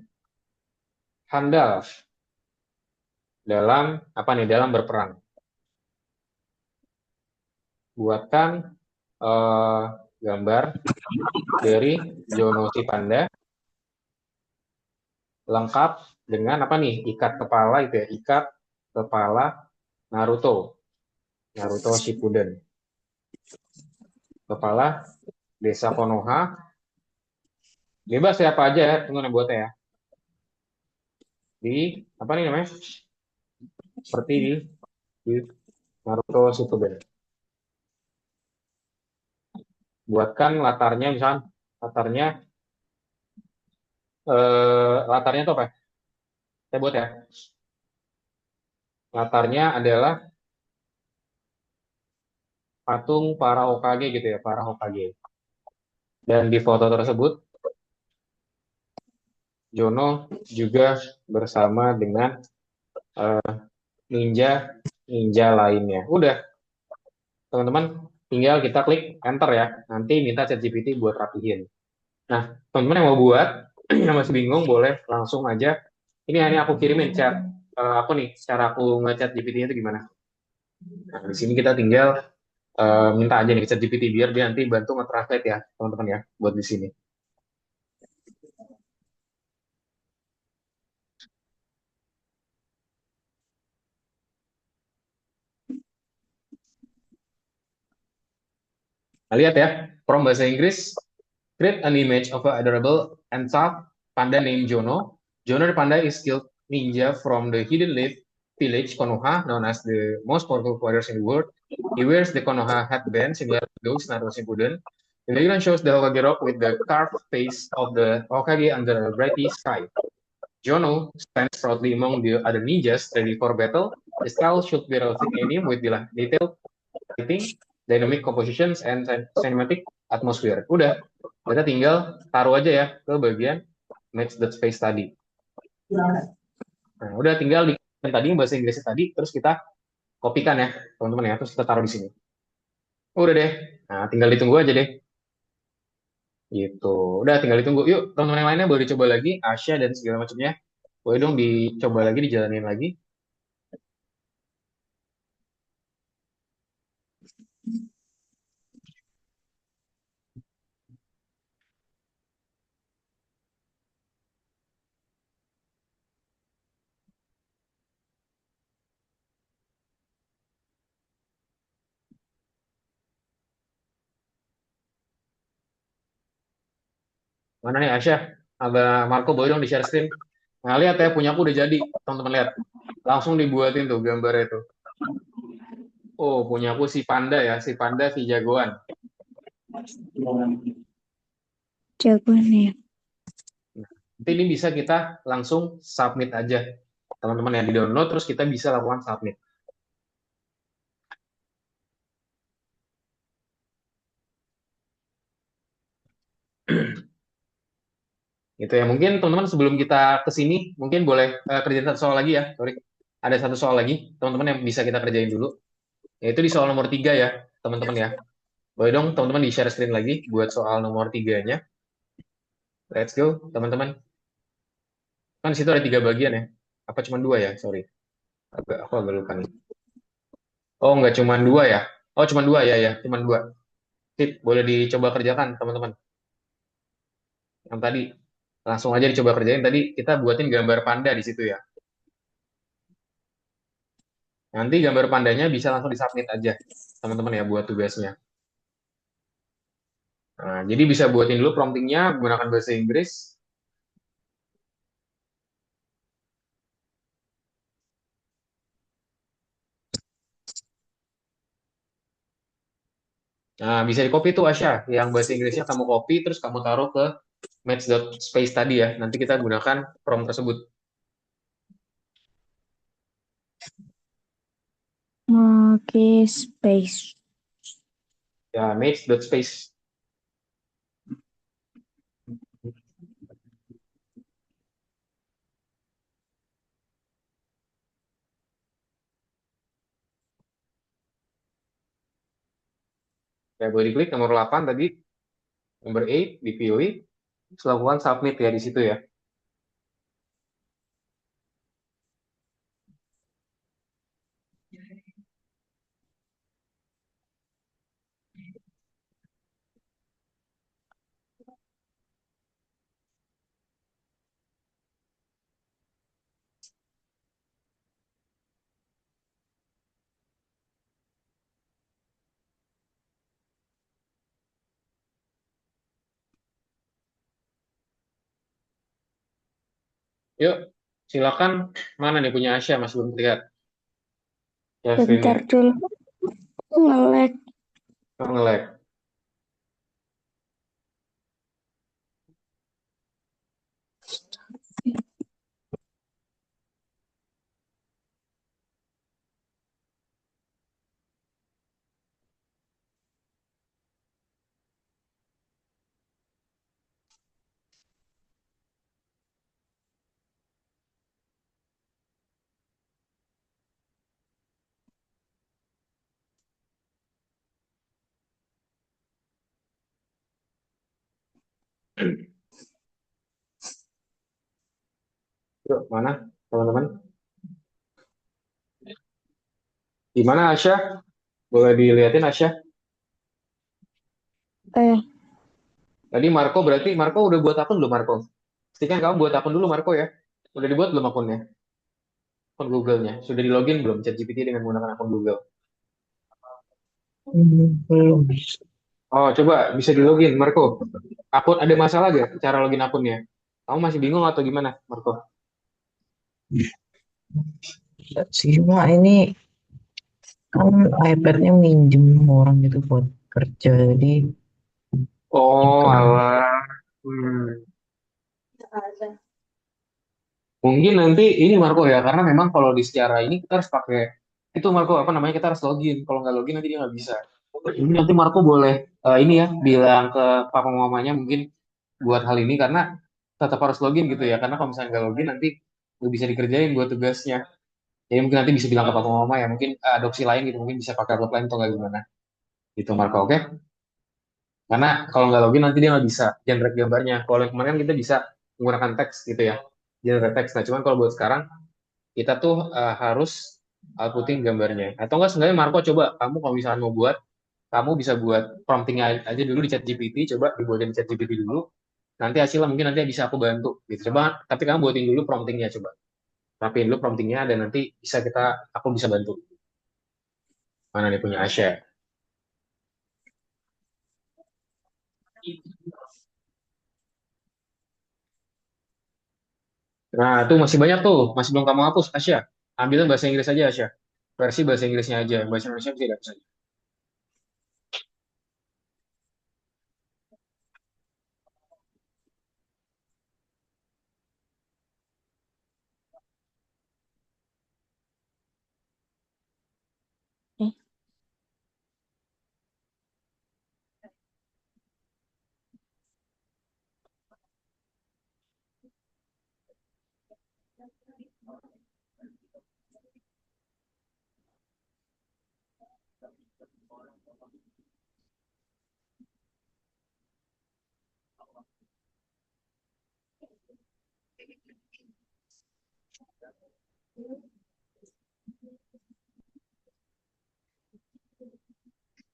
handal dalam berperang. Buatkan gambar dari Jono si panda lengkap dengan apa nih? Ikat kepala Naruto Shippuden. Kepala desa Konoha. Bebas siapa aja ya, teman-teman buatnya ya. Di apa nih namanya? Seperti di Naruto Shippuden. Buatkan latarnya misalnya latarnya itu apa? Saya buat ya. Latarnya adalah patung para Hokage gitu ya, para Hokage. Dan di foto tersebut Jono juga bersama dengan ninja lainnya. Udah, teman-teman, tinggal kita klik enter ya. Nanti minta ChatGPT buat rapihin. Nah, teman-teman yang mau buat, yang masih bingung, boleh langsung aja. Ini aku kirimin chat. Aku nih, cara aku nge-chat GPT itu gimana. Nah, di sini kita tinggal minta aja nih ke ChatGPT biar dia nanti bantu nge-translate ya, teman-teman ya, buat di sini. Nah, lihat ya, from bahasa Inggris, create an image of an adorable and soft panda named Jono. Jono the panda is skilled ninja from the Hidden Leaf village Konoha, known as the most powerful warriors in the world. He wears the Konoha headband similar to those Naruto Shippuden. The background shows the Hokage rock with the carved face of the Hokage under a bright sky. Jono stands proudly among the other ninjas ready for battle. The style should be realistic anime with detailed lighting, dynamic compositions, and cinematic atmosphere. Udah, kita tinggal taruh aja ya ke bagian match.space tadi. Nah, udah tinggal di tadi bahasa Inggrisnya tadi, terus kita kopikan ya, teman-teman ya, terus kita taruh di sini. Udah deh, nah tinggal ditunggu aja deh. Gitu, udah tinggal ditunggu. Yuk, teman-teman yang lainnya boleh dicoba lagi, Asya dan segala macamnya. Boleh dong dicoba lagi, dijalanin lagi. Mana nih Asya? Ada Marco, boleh dong di-share screen. Nah, lihat ya, punya aku udah jadi. Teman-teman lihat. Langsung dibuatin tuh gambarnya tuh. Oh, punya aku si panda ya, si jagoan. jawabannya. Nanti ini bisa kita langsung submit aja. Teman-teman yang di-download, terus kita bisa lakukan submit. Gitu ya. Mungkin teman-teman sebelum kita ke sini, mungkin boleh kerjain satu soal lagi ya. Sorry. Ada satu soal lagi, teman-teman yang bisa kita kerjain dulu. Yaitu di soal nomor 3 ya, teman-teman ya. Boleh dong teman-teman di-share screen lagi buat soal nomor 3-nya. Let's go, teman-teman. Kan di situ ada 3 bagian ya. Apa cuma 2 ya? Sorry. Aku agak lupa nih. Oh, nggak cuma 2 ya? Oh, cuma 2 ya, ya. Cuma 2. Sip, boleh dicoba kerjakan, teman-teman. Yang tadi, langsung aja dicoba kerjain. Tadi kita buatin gambar panda di situ ya. Nanti gambar pandanya bisa langsung disubmit aja, teman-teman ya, buat tugasnya. Nah, jadi bisa buatin dulu promptingnya menggunakan bahasa Inggris. Nah, bisa di copy tuh Asya, yang bahasa Inggrisnya kamu copy, terus kamu taruh ke match.space tadi ya. Nanti kita gunakan prompt tersebut. Pakai space. Ya, match.space. Ya, boleh diklik nomor 8 tadi, nomor 8 dipilih, terus lakukan submit ya di situ ya. Yuk, silakan. Mana nih punya Asya, masih belum terlihat ya screen-nya. Bentar dulu. Nge-lag. Oh, nge-lag. Yuk, mana teman-teman? Gimana Asya? Boleh dilihatin Asya? Eh, Tadi Marco berarti Marco udah buat akun belum Marco? Pastikan kamu buat akun dulu Marco ya. Udah dibuat belum akunnya? Akun Google-nya. Sudah di login belum ChatGPT dengan menggunakan akun Google? Belum. Oh, coba bisa di login Marco. Akun ada masalah gak cara login akunnya? Kamu masih bingung atau gimana Marco? Enggak sih, cuma ini kan iPad-nya minjem orang gitu buat kerja, jadi Oh, juga alah. Mungkin nanti ini Marco ya, karena memang kalau di secara ini kita harus pakai itu Marco apa namanya kita harus login. Kalau nggak login nanti dia nggak bisa. Ini nanti Marco boleh ini ya bilang ke papa mamanya mungkin buat hal ini karena tetap harus login gitu ya. Karena kalau misalnya nggak login nanti nggak bisa dikerjain buat tugasnya. Jadi mungkin nanti bisa bilang ke papa mama ya mungkin adopsi lain gitu mungkin bisa pakai upload lain atau nggak gimana. Gitu Marco, oke? Karena kalau nggak login nanti dia nggak bisa generate gambarnya. Kalau yang kemarin kan kita bisa menggunakan teks gitu ya, generate teks. Nah cuman kalau buat sekarang kita tuh harus outputting gambarnya. Atau enggak sebenarnya Marco coba kamu kalau misalnya mau buat, kamu bisa buat promptingnya aja dulu di ChatGPT, coba dibuatin di ChatGPT dulu. Nanti hasilnya mungkin nanti bisa aku bantu. Gitu. Coba, tapi kamu buatin dulu promptingnya coba. Rapiin dulu promptingnya dan nanti bisa aku bisa bantu. Mana nih punya Asya? Nah, itu masih banyak tuh, masih belum kamu hapus, Asya. Ambilnya bahasa Inggris aja, Asya. Versi bahasa Inggrisnya aja, bahasa Indonesia bisa dihapus aja.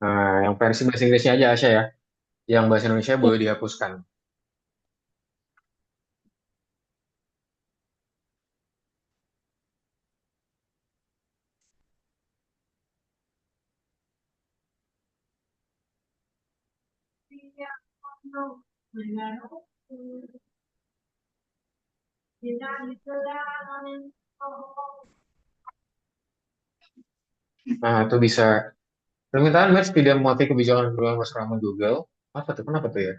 Nah, yang versi bahasa Inggrisnya aja Asya ya. Yang bahasa Indonesia Ya. boleh dihapuskan. Nah, itu bisa. Permintaan match tidak mematuhi kebijakan perubahan bersama Google. Apa tuh? Kenapa tuh ya?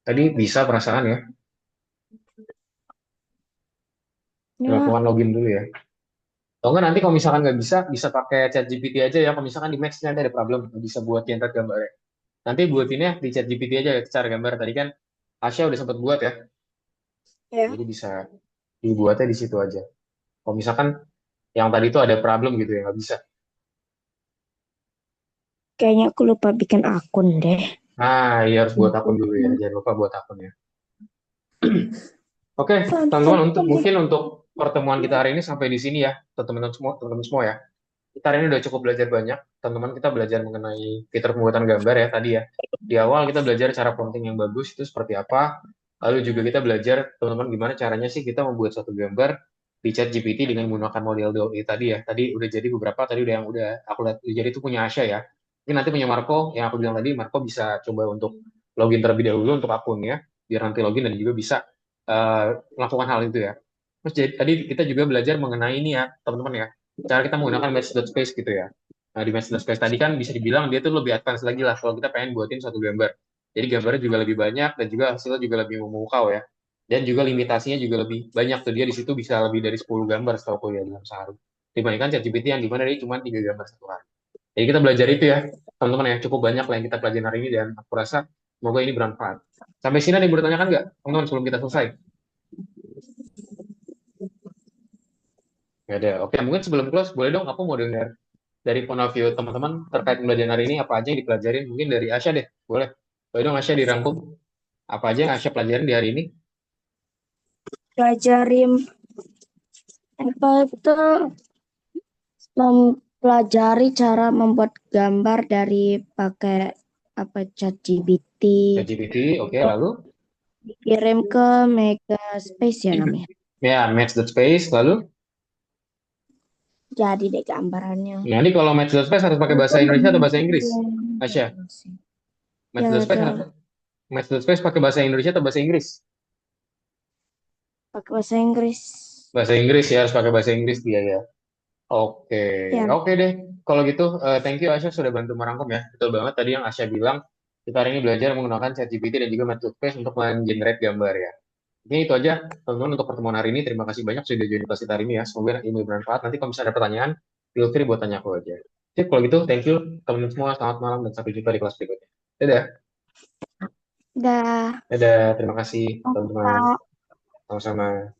Tadi bisa perasaan ya. Ya, Melakukan login dulu ya. Atau enggak nanti kalau misalkan nggak bisa, bisa pakai ChatGPT aja ya. Kalau misalkan di Max nanti ada problem, bisa buat generate gambarnya. Nanti buatinnya di ChatGPT aja ya, secara gambar. Tadi kan Asya udah sempat buat ya. ya. Jadi bisa dibuatnya di situ aja. Kalau misalkan yang tadi itu ada problem gitu ya, nggak bisa. Kayaknya aku lupa bikin akun deh. Nah, iya harus buat akun dulu ya. Jangan lupa buat akun ya. Oke, teman-teman, untuk mungkin untuk pertemuan kita hari ini sampai di sini ya, teman-teman semua ya. Kita hari ini udah cukup belajar banyak. Teman-teman kita belajar mengenai fitur pembuatan gambar ya tadi ya. Di awal kita belajar cara prompting yang bagus itu seperti apa. Lalu juga kita belajar teman-teman gimana caranya sih kita membuat satu gambar di chat GPT dengan menggunakan model DALL-E tadi ya. Tadi udah jadi beberapa, tadi udah yang udah aku lihat udah jadi itu punya Asya ya. Mungkin nanti punya Marco yang aku bilang tadi, Marco bisa coba untuk login terlebih dahulu untuk akunnya, biar nanti login dan juga bisa melakukan hal itu ya. Terus tadi kita juga belajar mengenai ini ya, teman-teman ya, cara kita menggunakan Match.space gitu ya. Nah, di Match.space tadi kan bisa dibilang dia tuh lebih advance lagi lah kalau kita pengen buatin satu gambar. Jadi gambarnya juga lebih banyak dan juga hasilnya juga lebih memukau ya. Dan juga limitasinya juga lebih banyak tuh, dia di situ bisa lebih dari 10 gambar setahu ya dalam sehari. Dibandingkan ChatGPT yang dimana dia cuma 3 gambar satu hari. Jadi kita belajar itu ya, teman-teman ya, cukup banyak lah yang kita pelajari hari ini dan aku rasa semoga ini bermanfaat. Sampai sini ada yang bertanyakan nggak, teman-teman, sebelum kita selesai? Nggak ada. Oke, mungkin sebelum close, boleh dong aku mau dengar dari point of view teman-teman terkait pembelajaran hari ini apa aja yang dipelajarin. Mungkin dari Asya deh, boleh. Boleh dong Asya dirangkum. Apa aja yang Asya pelajarin di hari ini? Pelajarin apa itu mempelajari cara membuat gambar dari pakai apa ChatGPT. ChatGPT, oke, lalu? Dikirim ke Megaspace ya namanya. Ya, Match.space, lalu? Jadi deh gambarannya. Nah, ini kalau Match.space harus pakai bahasa Indonesia atau bahasa Inggris? Asya, Yang Match.space ada harus Match.space pakai bahasa Indonesia atau bahasa Inggris? pakai bahasa Inggris. Bahasa Inggris ya, harus pakai bahasa Inggris dia ya. Oke, Ya, oke deh. Kalau gitu, thank you Asya sudah bantu merangkum ya. Betul banget tadi yang Asya bilang, kita hari ini belajar menggunakan ChatGPT dan juga Match.space untuk men-generate gambar ya. Ini itu aja, teman-teman, untuk pertemuan hari ini. Terima kasih banyak sudah join di kelas kita hari ini ya. Semoga ilmu bermanfaat. Nanti kalau misalnya ada pertanyaan, feel free buat tanya aku aja. Sip, kalau gitu, thank you teman-teman semua. Selamat malam dan sampai jumpa di kelas berikutnya. Dadah. udah. Dadah, terima kasih teman-teman. Sama-sama.